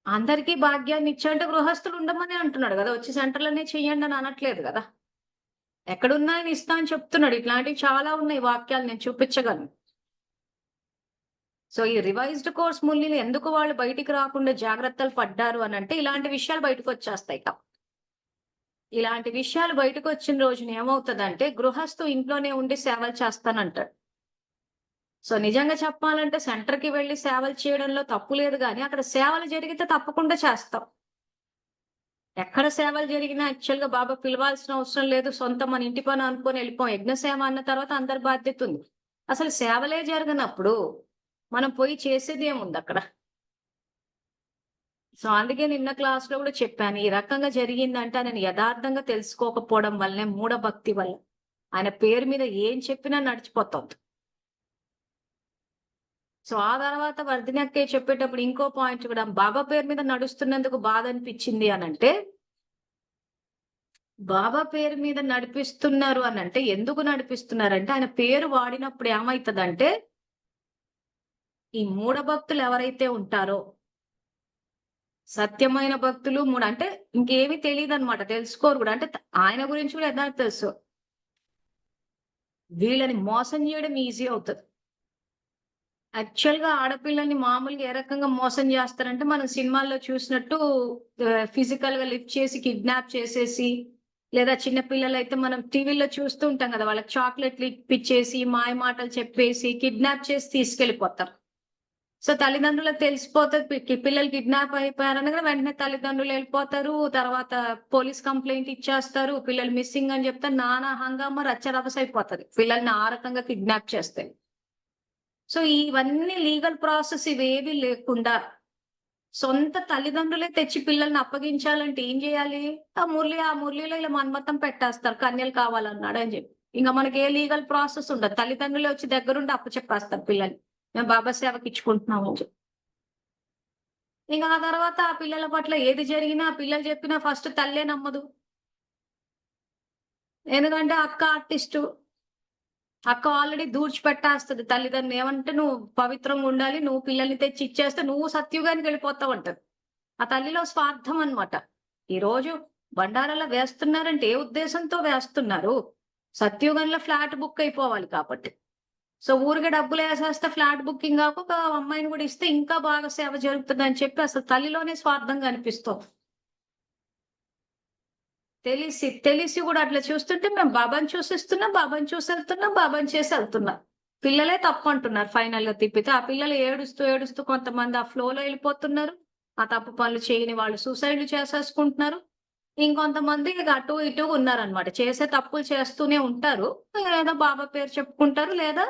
అందరికీ భాగ్యాన్ని ఇచ్చాడంటే గృహస్థులు ఉండమని అంటున్నాడు కదా. వచ్చి సెంటర్లోనే చెయ్యండి అని అనట్లేదు కదా. ఎక్కడున్నా ఆయన ఇస్తా అని చెప్తున్నాడు. ఇట్లాంటివి చాలా ఉన్నాయి వాక్యాలు, నేను చూపించగలను. సో ఈ రివైజ్డ్ కోర్స్ ముల్లీలు ఎందుకు వాళ్ళు బయటికి రాకుండా జాగ్రత్తలు పడ్డారు అని అంటే ఇలాంటి విషయాలు బయటకు వచ్చేస్తాయి. ఇలాంటి విషయాలు బయటకు వచ్చిన రోజున ఏమవుతుందంటే గృహస్థు ఇంట్లోనే ఉండి సేవలు చేస్తానంటాడు. సో నిజంగా చెప్పాలంటే సెంటర్కి వెళ్ళి సేవలు చేయడంలో తప్పు లేదు, కానీ అక్కడ సేవలు జరిగితే తప్పకుండా చేస్తాం. ఎక్కడ సేవలు జరిగినా యాక్చువల్ గా బాబా పిలవాల్సిన అవసరం లేదు, సొంత మన ఇంటి పని అనుకొని వెళ్ళిపోం. యజ్ఞ సేవ అన్న తర్వాత అందరి బాధ్యత ఉంది. అసలు సేవలే జరగనప్పుడు మనం పోయి చేసేది ఏముంది అక్కడ? సో అందుకే నిన్న క్లాస్ లో కూడా చెప్పాను, ఈ రకంగా జరిగిందంటే ఆయన యథార్థంగా తెలుసుకోకపోవడం వల్లనే, మూఢభక్తి వల్ల ఆయన పేరు మీద ఏం చెప్పినా నడిచిపోతుంది. సో ఆ తర్వాత వర్ధిని అక్కయ్య చెప్పేటప్పుడు ఇంకో పాయింట్ కూడా, బాబా పేరు మీద నడుస్తున్నందుకు బాధ అనిపించింది అని అంటే, బాబా పేరు మీద నడిపిస్తున్నారు అని అంటే ఎందుకు నడిపిస్తున్నారంటే, ఆయన పేరు వాడినప్పుడు ఏమైతదంటే, ఈ మూఢభక్తులు ఎవరైతే ఉంటారో, సత్యమైన భక్తులు అంటే ఇంకేమీ తెలియదు అనమాట, తెలుసుకోరు కూడా. అంటే ఆయన గురించి కూడా ఏదైనా తెలుసు, వీళ్ళని మోసం చేయడం ఈజీ అవుతుంది. యాక్చువల్ గా ఆడపిల్లల్ని మామూలుగా ఏ రకంగా మోసం చేస్తారంటే, మనం సినిమాల్లో చూసినట్టు ఫిజికల్ గా లిఫ్ట్ చేసి కిడ్నాప్ చేసేసి, లేదా చిన్న పిల్లలైతే మనం టీవీలో చూస్తూ ఉంటాం కదా, వాళ్ళకి చాక్లెట్లు ఇప్పించేసి మాయ మాటలు చెప్పేసి కిడ్నాప్ చేసి తీసుకెళ్లిపోతారు. సో తల్లిదండ్రులకు తెలిసిపోతుంది పిల్లలు కిడ్నాప్ అయిపోయారనగా వెంటనే తల్లిదండ్రులు వెళ్ళిపోతారు. తర్వాత పోలీస్ కంప్లైంట్ ఇచ్చేస్తారు. పిల్లలు మిస్సింగ్ అని చెప్తే నానా హంగామా రచ్చరభస అయిపోతుంది పిల్లల్ని ఆ రకంగా కిడ్నాప్ చేస్తే. సో ఇవన్నీ లీగల్ ప్రాసెస్ ఇవేవి లేకుండా సొంత తల్లిదండ్రులే తెచ్చి పిల్లల్ని అప్పగించాలంటే ఏం చేయాలి? ఆ మురళిలో ఇలా మన్మతం పెట్టేస్తారు, కన్యలు కావాలన్నాడు అని చెప్పి. ఇంకా మనకి ఏ లీగల్ ప్రాసెస్ ఉండదు, తల్లిదండ్రులే వచ్చి దగ్గరుండి అప్పచెప్పేస్తారు పిల్లల్ని, మేము బాబా సేవకి ఇచ్చుకుంటున్నాము అని చెప్పి. ఇంకా ఆ తర్వాత ఆ పిల్లల పట్ల ఏది జరిగినా ఆ పిల్లలు చెప్పినా ఫస్ట్ తల్లే నమ్మదు. ఎందుకంటే అక్క ఆర్టిస్టు, అక్క ఆల్రెడీ దూడ్చిపెట్టేస్తది తల్లిదండ్రులు. ఏమంటే నువ్వు పవిత్రంగా ఉండాలి, నువ్వు పిల్లల్ని తెచ్చి ఇచ్చేస్తే నువ్వు సత్యుగానికి వెళ్ళిపోతావు అంటది. ఆ తల్లిలో స్వార్థం అన్నమాట. ఈ రోజు బండారాల వేస్తున్నారంటే ఏ ఉద్దేశంతో వేస్తున్నారు? సత్యుగంలో ఫ్లాట్ బుక్ అయిపోవాలి కాబట్టి. సో ఊరికే డబ్బులు వేసేస్తే ఫ్లాట్ బుకింగ్ కాక ఒక అమ్మాయిని కూడా ఇస్తే ఇంకా బాగా సేవ జరుగుతుంది అని చెప్పి అసలు తల్లిలోనే స్వార్థంగా అనిపిస్తుంది. తెలిసి కూడా అట్లా చూస్తుంటే మేము బాబాని చూసిస్తున్నాం, బాబాని చూసి వెళ్తున్నాం, బాబాని చేసి వెళ్తున్నాం. పిల్లలే తప్పు అంటున్నారు ఫైనల్ గా తిప్పితే. ఆ పిల్లలు ఏడుస్తూ కొంతమంది ఆ ఫ్లోలో వెళ్ళిపోతున్నారు. ఆ తప్పు పనులు చేయని వాళ్ళు సూసైడ్లు చేసేసుకుంటున్నారు. ఇంకొంతమంది ఇక అటు ఇటు ఉన్నారనమాట, చేసే తప్పులు చేస్తూనే ఉంటారు. ఏదో బాబా పేరు చెప్పుకుంటారు, లేదా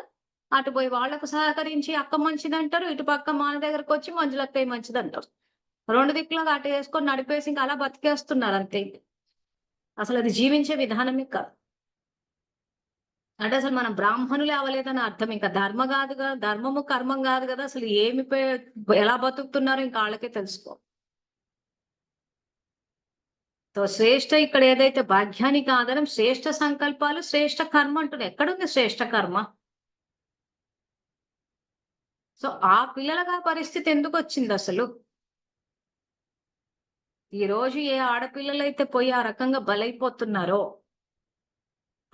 అటు పోయి వాళ్ళకు సహకరించి అక్క మంచిదంటారు, ఇటు పక్క మన దగ్గరకు వచ్చి మంజులక్కయ్య మంచిదంటారు. రెండు దిక్కులుగా అటు వేసుకొని నడిపేసి ఇంకా అలా బతికేస్తున్నారు అంతే. అసలు అది జీవించే విధానమే కాదు. అంటే అసలు మనం బ్రాహ్మణులే అవ్వలేదని అర్థం. ఇంకా ధర్మము కర్మం కాదు కదా, అసలు ఎలా బతుకుతున్నారో ఇంకా వాళ్ళకే తెలుసుకో. సో శ్రేష్ఠ ఇక్కడ ఏదైతే భాగ్యానికి ఆధారం శ్రేష్ఠ సంకల్పాలు, శ్రేష్ఠ కర్మ అంటున్నాయి. ఎక్కడుంది శ్రేష్ఠ కర్మ? సో ఆ పిల్లలకు ఆ పరిస్థితి ఎందుకు వచ్చింది అసలు? ఈ రోజు ఏ ఆడపిల్లలైతే పోయి ఆ రకంగా బలైపోతున్నారో,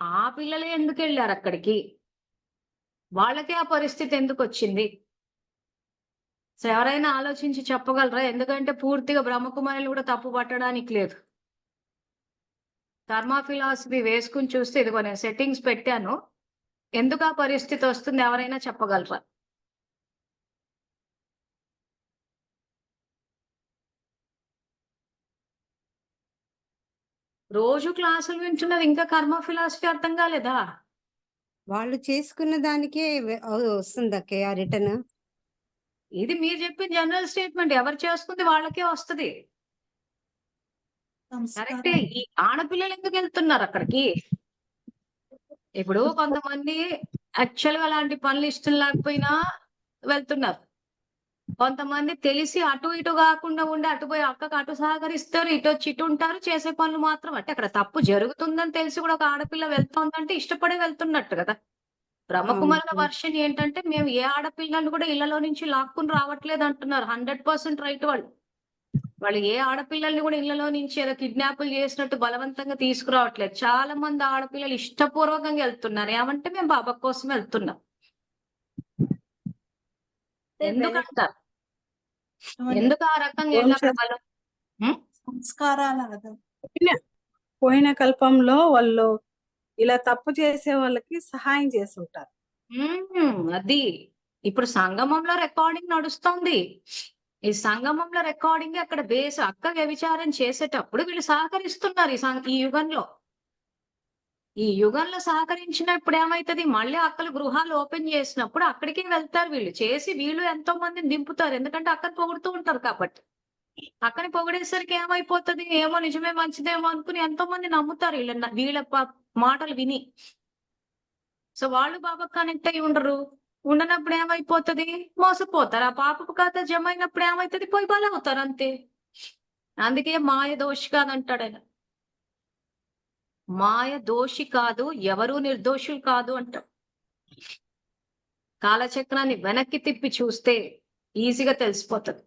ఆ పిల్లలే ఎందుకు వెళ్ళారు అక్కడికి? వాళ్ళకే ఆ పరిస్థితి ఎందుకు వచ్చింది? సో ఎవరైనా ఆలోచించి చెప్పగలరా? ఎందుకంటే పూర్తిగా బ్రహ్మకుమారులు కూడా తప్పు పట్టడానికి లేదు. కర్మ ఫిలాసఫీ వేసుకుని చూస్తే ఇదిగో నేను సెట్టింగ్స్ పెట్టాను. ఎందుకు ఆ పరిస్థితి వస్తుంది ఎవరైనా చెప్పగలరా? రోజు క్లాసులు వింటున్నది ఇంకా కర్మ ఫిలాసఫీ అర్థం కాలేదా? వాళ్ళు చేసుకున్న దానికే వస్తుంది అక్కయ్య రిటర్న్. ఇది మీరు చెప్పిన జనరల్ స్టేట్మెంట్, ఎవరు చేసుకుంది వాళ్ళకే వస్తది. కరెక్టే. ఈ ఆడపిల్లలు ఎందుకు వెళ్తున్నారు అక్కడికి? ఇప్పుడు కొంతమంది యాక్చువల్ గా అలాంటి పనులు ఇష్టం లేకపోయినా వెళ్తున్నారు. కొంతమంది తెలిసి అటు ఇటు కాకుండా ఉండి అటు పోయి అక్కకు అటు సహకరిస్తారు, ఇటు వచ్చి ఇటు ఉంటారు, చేసే పనులు మాత్రం అంటే అక్కడ తప్పు జరుగుతుందని తెలిసి కూడా ఒక ఆడపిల్ల వెళ్తోందంటే ఇష్టపడి వెళ్తున్నట్టు కదా. బ్రహ్మకుమారుల వర్షన్ ఏంటంటే, మేము ఏ ఆడపిల్లలను కూడా ఇళ్లలో నుంచి లాక్కుని రావట్లేదు అంటున్నారు. 100% రైట్ వాళ్ళు. వాళ్ళు ఏ ఆడపిల్లల్ని కూడా ఇళ్లలో నుంచి ఏదో కిడ్నాపులు చేసినట్టు బలవంతంగా తీసుకురావట్లేదు. చాలా మంది ఆడపిల్లలు ఇష్టపూర్వకంగా వెళ్తున్నారు. ఏమంటే మేము బాబా కోసం వెళ్తున్నాం. ఎందుకంటారు? ఎందుకు ఆ రకంగా వెళ్ళాక బలం? సంస్కారాల కదా. పోయిన కల్పంలో వాళ్ళు ఇలా తప్పు చేసే వాళ్ళకి సహాయం చేసి ఉంటారు. అది ఇప్పుడు సంగమంలో రికార్డింగ్ నడుస్తోంది. ఈ సంగమంలో రికార్డింగ్ అక్కడ బేస్. అక్క వ్యభిచారం చేసేటప్పుడు వీళ్ళు సహకరిస్తున్నారు ఈ యుగంలో. ఈ యుగంలో సహకరించినప్పుడు ఏమైతది? మళ్ళీ అక్కలు గృహాలు ఓపెన్ చేసినప్పుడు అక్కడికే వెళ్తారు వీళ్ళు. చేసి వీళ్ళు ఎంతో మందిని దింపుతారు. ఎందుకంటే అక్కను పొగుడుతూ ఉంటారు కాబట్టి. అక్కని పొగిడేసరికి ఏమైపోతుంది, ఏమో నిజమే మంచిదేమో అనుకుని ఎంతో మంది నమ్ముతారు వీళ్ళ మాటలు విని. సో వాళ్ళు బాబా కనెక్ట్ అయి ఉండరు. ఉండనప్పుడు ఏమైపోతది, మోసపోతారు. ఆ పాపపు ఖాతా జమ అయినప్పుడు ఏమైతది, పోయి బలవుతారు అంతే. అందుకే మాయ దోషి కాదంటాడు ఆయన. మాయ దోషి కాదు, ఎవరు నిర్దోషులు కాదు అంటాడు. కాలచక్రాన్ని వెనక్కి తిప్పి చూస్తే ఈజీగా తెలిసిపోతుంది.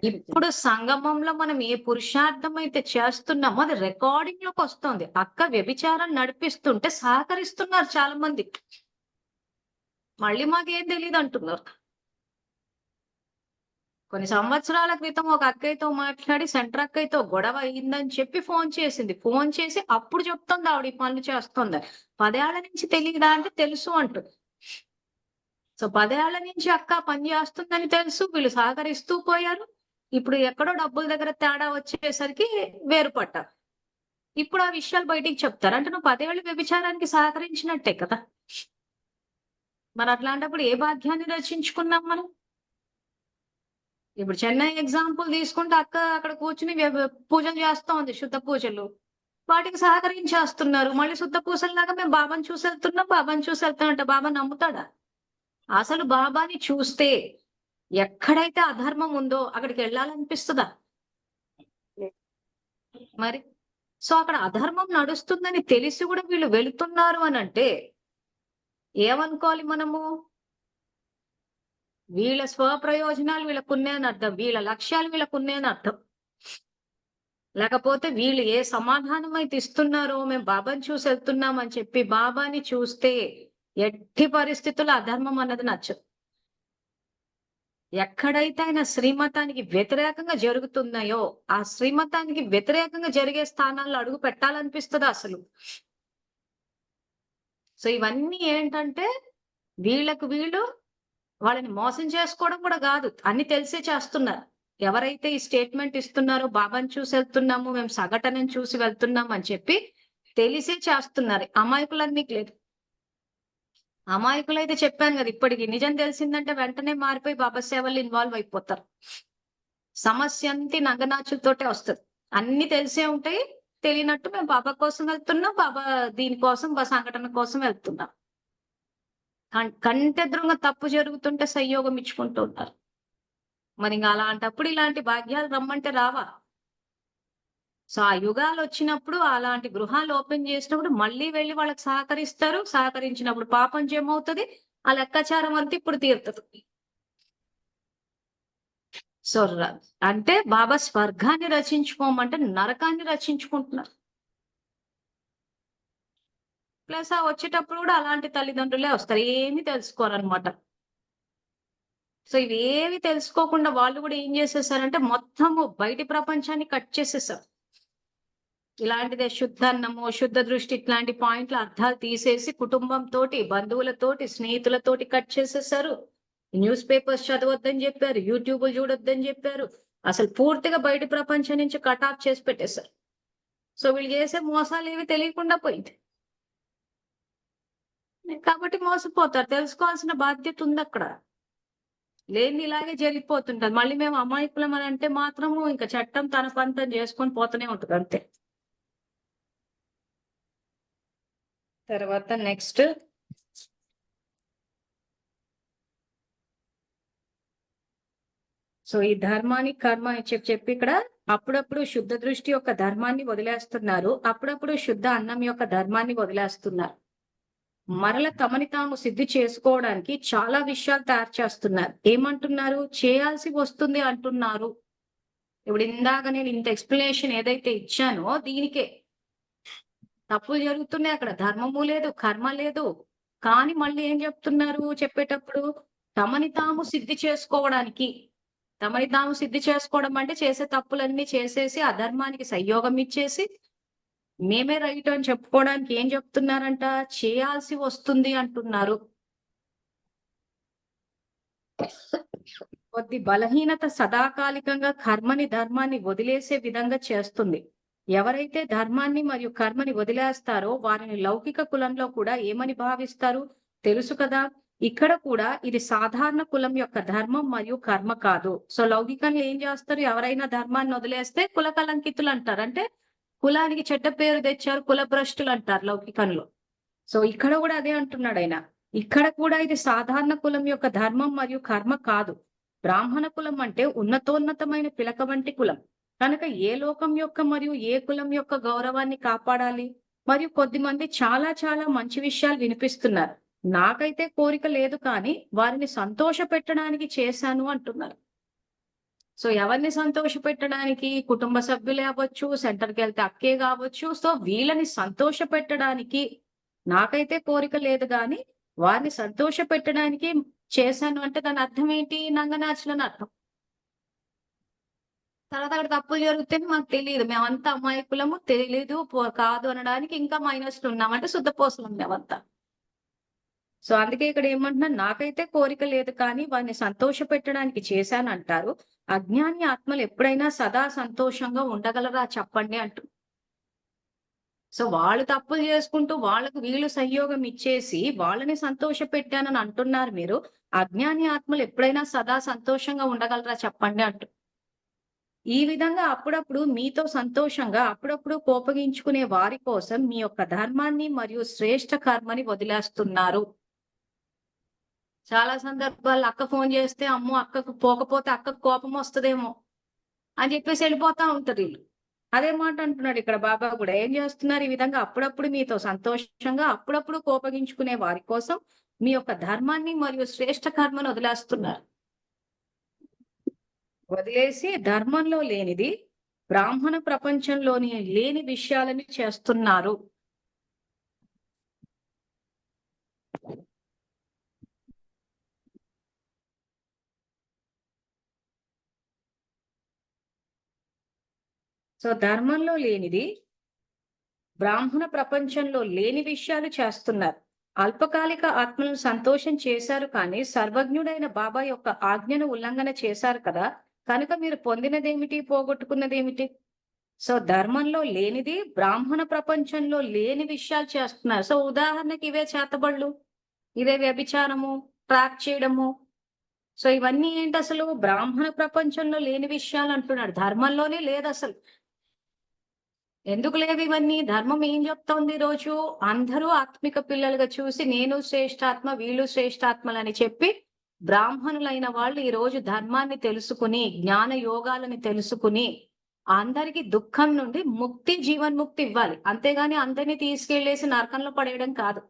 ఇప్పుడు సంగమంలో మనం ఏ పురుషార్థం అయితే చేస్తున్నామో అది రికార్డింగ్ లోకి వస్తుంది. అక్క వ్యభిచారం నడిపిస్తుంటే సహకరిస్తున్నారు చాలా మంది. మళ్ళీ మాకేం తెలియదు అంటున్నారు. కొన్ని సంవత్సరాల క్రితం ఒక అక్కయ్యతో మాట్లాడి సెంటర్ అక్కయ్యతో గొడవ అయిందని చెప్పి ఫోన్ చేసింది. ఫోన్ చేసి అప్పుడు చెప్తుంది ఆవిడ ఈ పనులు చేస్తుంది. 10 ఏళ్ల నుంచి తెలియదా అంటే తెలుసు అంటుంది. సో 10 ఏళ్ల నుంచి అక్క పని చేస్తుందని తెలుసు, వీళ్ళు సహకరిస్తూ పోయారు. ఇప్పుడు ఎక్కడో డబ్బుల దగ్గర తేడా వచ్చేసరికి వేరుపడ్డారు. ఇప్పుడు ఆ విషయాలు బయటికి చెప్తారు. అంటే నువ్వు 10 ఏళ్ళు వ్యభిచారానికి సహకరించినట్టే కదా. మరి అట్లాంటప్పుడు ఏ భాగ్యాన్ని రచించుకున్నాం మనం? ఇప్పుడు చెన్నై ఎగ్జాంపుల్ తీసుకుంటే అక్క అక్కడ కూర్చుని పూజలు చేస్తా ఉంది, శుద్ధ పూజలు. వాటికి సహకరించేస్తున్నారు. మళ్ళీ శుద్ధ పూజల్లాగా మేము బాబాని చూసి వెళ్తున్నాం, బాబాని చూసి వెళ్తామంటే బాబా నమ్ముతాడా? అసలు బాబాని చూస్తే ఎక్కడైతే అధర్మం ఉందో అక్కడికి వెళ్ళాలనిపిస్తుందా మరి? సో అక్కడ అధర్మం నడుస్తుందని తెలిసి కూడా వీళ్ళు వెళుతున్నారు అని అంటే ఏమనుకోవాలి మనము? వీళ్ళ స్వప్రయోజనాలు వీళ్ళకున్నాయని అర్థం, వీళ్ళ లక్ష్యాలు వీళ్ళకున్నాయని అర్థం. లేకపోతే వీళ్ళు ఏ సమాధానం అయితే ఇస్తున్నారో మేము బాబాని చూసి వెళ్తున్నాం అని చెప్పి బాబాని చూస్తే ఎట్టి పరిస్థితుల్లో అధర్మం అన్నది నచ్చదు. ఎక్కడైతే ఆయన శ్రీమతానికి వ్యతిరేకంగా జరుగుతున్నాయో ఆ శ్రీమతానికి వ్యతిరేకంగా జరిగే స్థానాల్లో అడుగు పెట్టాలనిపిస్తుంది అసలు. సో ఇవన్నీ ఏంటంటే వీళ్ళు వాళ్ళని మోసం చేసుకోవడం కూడా కాదు, అన్ని తెలిసే చేస్తున్నారు. ఎవరైతే ఈ స్టేట్మెంట్ ఇస్తున్నారో బాబాని చూసి వెళ్తున్నాము, మేము సగటునని చూసి వెళ్తున్నాం అని చెప్పి తెలిసే చేస్తున్నారు. అమాయకులన్నీ లేదు. అమాయకులైతే చెప్పాను కదా, ఇప్పటికి నిజం తెలిసిందంటే వెంటనే మారిపోయి బాబా సేవల్లో ఇన్వాల్వ్ అయిపోతారు. సమస్య అంతి నంగనాచులతోటే వస్తుంది. అన్ని తెలిసే ఉంటాయి, తెలియనట్టు మేము బాబా కోసం వెళ్తున్నాం, బాబా దీనికోసం సంఘటన కోసం వెళ్తున్నాం. కంటెదురుగా తప్పు జరుగుతుంటే సంయోగం ఇచ్చుకుంటూ ఉంటారు. మరి ఇంకా అలాంటప్పుడు ఇలాంటి భాగ్యాలు రమ్మంటే రావా? సో ఆ యుగాలు వచ్చినప్పుడు అలాంటి గృహాలు ఓపెన్ చేసినప్పుడు మళ్ళీ వెళ్ళి వాళ్ళకి సహకరిస్తారు. సహకరించినప్పుడు పాపం జమవుతుంది, ఆ లెక్కాచారం అంతా ఇప్పుడు తీరుతుంది. సో అంటే బాబా స్వర్గాన్ని రచించుకోమంటే నరకాన్ని రచించుకుంటున్నారు. ప్లస్ ఆ వచ్చేటప్పుడు కూడా అలాంటి తల్లిదండ్రులే వస్తారు, ఏమి తెలుసుకోరనమాట. సో ఇవేవి తెలుసుకోకుండా వాళ్ళు కూడా ఏం చేసేసారంటే మొత్తము బయటి ప్రపంచాన్ని కట్ చేసేసారు. ఇలాంటిదే శుద్ధ అన్నము, శుద్ధ దృష్టి, ఇట్లాంటి పాయింట్ల అర్థాలు తీసేసి కుటుంబంతోటి, బంధువులతోటి, స్నేహితులతోటి కట్ చేసేసారు. న్యూస్ పేపర్స్ చదవద్దని చెప్పారు, యూట్యూబ్ చూడొద్దని చెప్పారు. అసలు పూర్తిగా బయటి ప్రపంచం నుంచి కట్ ఆఫ్ చేసి పెట్టేశారు. సో వీళ్ళు చేసే మోసాలు ఏవి తెలియకుండా పోయింది కాబట్టి మోసపోతారు. తెలుసుకోవాల్సిన బాధ్యత ఉంది అక్కడ. లేని ఇలాగే జరిగిపోతుంటది. మళ్ళీ మేము అమాయకులం అని అంటే మాత్రము ఇంకా చట్టం తన పంతం చేసుకొని పోతూనే ఉంటుంది అంతే. తర్వాత నెక్స్ట్ సో ఈ ధర్మాన్ని కర్మ అని చెప్పి ఇక్కడ అప్పుడప్పుడు శుద్ధ దృష్టి యొక్క ధర్మాన్ని వదిలేస్తున్నారు, అప్పుడప్పుడు శుద్ధ అన్నం యొక్క ధర్మాన్ని వదిలేస్తున్నారు. మరల తమని తాము సిద్ధి చేసుకోవడానికి చాలా విషయాలు తయారు చేస్తున్నారు. ఏమంటున్నారు? చేయాల్సి వస్తుంది అంటున్నారు. ఇప్పుడు ఇందాక నేను ఇంత ఎక్స్ప్లెనేషన్ ఏదైతే ఇచ్చానో దీనికే. తప్పులు జరుగుతున్నాయి అక్కడ, ధర్మము లేదు, కర్మ లేదు. కానీ మళ్ళీ ఏం చెప్తున్నారు చెప్పేటప్పుడు? తమని తాము సిద్ధి చేసుకోవడానికి. తమని తాము సిద్ధి చేసుకోవడం అంటే చేసే తప్పులన్నీ చేసేసి అధర్మానికి సంయోగం ఇచ్చేసి మేమే రైట్ అని చెప్పుకోవడానికి ఏం చెప్తున్నారంట? చేయాల్సి వస్తుంది అంటున్నారు. కొద్ది బలహీనత సదాకాలికంగా కర్మని ధర్మాన్ని వదిలేసే విధంగా చేస్తుంది. ఎవరైతే ధర్మాన్ని మరియు కర్మని వదిలేస్తారో వారిని లౌకిక కులంలో కూడా ఏమని భావిస్తారు తెలుసు కదా? ఇక్కడ కూడా ఇది సాధారణ కులం యొక్క ధర్మం మరియు కర్మ కాదు. సో లౌకికంగా ఏం చేస్తారు? ఎవరైనా ధర్మాన్ని వదిలేస్తే కుల కలంకితులు అంటారు. అంటే కులానికి చెడ్డ పేరు తెచ్చారు, కులభ్రష్టులు అంటారు లౌకికంలో. సో ఇక్కడ కూడా అదే అంటున్నాడు ఆయన. ఇక్కడ కూడా ఇది సాధారణ కులం యొక్క ధర్మం మరియు కర్మ కాదు. బ్రాహ్మణ కులం అంటే ఉన్నతోన్నతమైన పిలక వంటి కులం. కనుక ఏ లోకం యొక్క మరియు ఏ కులం యొక్క గౌరవాన్ని కాపాడాలి? మరియు కొద్దిమంది చాలా చాలా మంచి విషయాలు వినిపిస్తున్నారు. నాకైతే కోరిక లేదు కానీ వారిని సంతోష పెట్టడానికి చేశాను అంటున్నారు. సో ఎవరిని సంతోష పెట్టడానికి? కుటుంబ సభ్యులే అవ్వచ్చు, సెంటర్కి వెళ్తే అక్కే కావచ్చు. సో వీళ్ళని సంతోష పెట్టడానికి నాకైతే కోరిక లేదు కానీ వారిని సంతోష పెట్టడానికి చేశాను అంటే దాని అర్థం ఏంటి? నంగనాచులని అర్థం. తర్వాత అక్కడ తప్పులు జరిగితే మాకు తెలియదు, మేమంతా అమాయకులము, తెలీదు కాదు అనడానికి ఇంకా మైనస్లు ఉన్నామంటే శుద్ధపోసలం మేమంతా. సో అందుకే ఇక్కడ ఏమంటున్నా, నాకైతే కోరిక లేదు కానీ వారిని సంతోష పెట్టడానికి చేశాను అంటారు. అజ్ఞాని ఆత్మలు ఎప్పుడైనా సదా సంతోషంగా ఉండగలరా చెప్పండి అంటూ. సో వాళ్ళు తప్పులు చేసుకుంటూ వాళ్ళకు వీళ్ళు సంయోగం ఇచ్చేసి వాళ్ళని సంతోష పెట్టానని అంటున్నారు మీరు. అజ్ఞాని ఆత్మలు ఎప్పుడైనా సదా సంతోషంగా ఉండగలరా చెప్పండి అంటూ. ఈ విధంగా అప్పుడప్పుడు మీతో సంతోషంగా అప్పుడప్పుడు కోపగించుకునే వారి కోసం మీ యొక్క ధర్మాన్ని మరియు శ్రేష్ఠ కర్మని వదిలేస్తున్నారు. చాలా సందర్భాలు అక్క ఫోన్ చేస్తే అమ్మో అక్కకు పోకపోతే అక్కకు కోపం వస్తుందేమో అని చెప్పేసి వెళ్ళిపోతా ఉంటారు వీళ్ళు. అదే మాట అంటున్నాడు ఇక్కడ బాబా కూడా. ఏం చేస్తున్నారు? ఈ విధంగా అప్పుడప్పుడు మీతో సంతోషంగా అప్పుడప్పుడు కోపగించుకునే వారి కోసం మీ యొక్క ధర్మాన్ని మరియు శ్రేష్ఠ కర్మను వదిలేస్తున్నారు. వదిలేసి ధర్మంలో లేనిది, బ్రాహ్మణ ప్రపంచంలోని లేని విషయాలని చేస్తున్నారు. సో ధర్మంలో లేనిది, బ్రాహ్మణ ప్రపంచంలో లేని విషయాలు చేస్తున్నారు. అల్పకాలిక ఆత్మలను సంతోషం చేశారు కానీ సర్వజ్ఞుడైన బాబా యొక్క ఆజ్ఞను ఉల్లంఘన చేశారు కదా. కనుక మీరు పొందినదేమిటి, పోగొట్టుకున్నదేమిటి? సో ధర్మంలో లేనిది, బ్రాహ్మణ ప్రపంచంలో లేని విషయాలు చేస్తున్నారు. సో ఉదాహరణకి ఇవే చేతబళ్ళు, ఇదే వ్యభిచారము, ట్రాక్ చేయడము. సో ఇవన్నీ ఏంటి? అసలు బ్రాహ్మణ ప్రపంచంలో లేని విషయాలు అంటున్నాడు. ధర్మంలోనే లేదు అసలు. ఎందుకు లేవు ఇవన్నీ? ధర్మం ఏం చెప్తోంది ఈ రోజు? అందరూ ఆత్మిక పిల్లలుగా చూసి నేను శ్రేష్ఠాత్మ, వీళ్ళు శ్రేష్ఠాత్మలని చెప్పి బ్రాహ్మణులైన వాళ్ళు ఈ రోజు ధర్మాన్ని తెలుసుకుని, జ్ఞాన యోగాలని తెలుసుకుని అందరికి దుఃఖం నుండి ముక్తి, జీవన్ముక్తి ఇవ్వాలి. అంతేగాని అందరినీ తీసుకెళ్లేసి నరకంలో పడేయడం కాదు.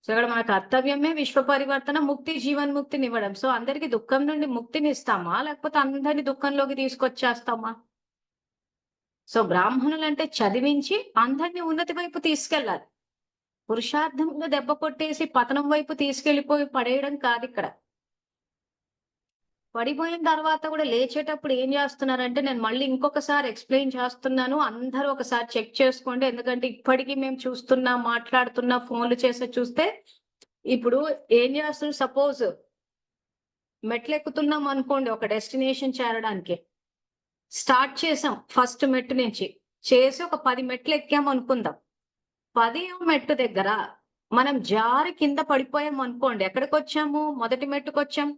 సో ఇక్కడ మన కర్తవ్యమే విశ్వ పరివర్తన, ముక్తి, జీవన్ముక్తిని ఇవ్వడం. సో అందరికి దుఃఖం నుండి ముక్తిని ఇస్తామా, లేకపోతే అందరినీ దుఃఖంలోకి తీసుకొచ్చేస్తామా? సో బ్రాహ్మణులు అంటే చదివించి అందరినీ ఉన్నతి వైపు తీసుకెళ్ళాలి. పురుషార్థంలో దెబ్బ కొట్టేసి పతనం వైపు తీసుకెళ్లిపోయి పడేయడం కాదు ఇక్కడ. పడిపోయిన తర్వాత కూడా లేచేటప్పుడు ఏం చేస్తున్నారంటే, నేను మళ్ళీ ఇంకొకసారి ఎక్స్ప్లెయిన్ చేస్తున్నాను, అందరూ ఒకసారి చెక్ చేసుకోండి. ఎందుకంటే ఇప్పటికీ మేము చూస్తున్నా, మాట్లాడుతున్నా, ఫోన్లు చేసే చూస్తే ఇప్పుడు ఏం చేస్తున్నారు? సపోజ్ మెట్లు ఎక్కుతున్నాం అనుకోండి, ఒక డెస్టినేషన్ చేరడానికి స్టార్ట్ చేసాం. ఫస్ట్ మెట్టు నుంచి చేసి ఒక 10 మెట్లు ఎక్కాం అనుకుందాం. 10వ మెట్టు దగ్గర మనం జారి కింద పడిపోయాం అనుకోండి, ఎక్కడికి వచ్చాము? మొదటి మెట్టుకు వచ్చాం.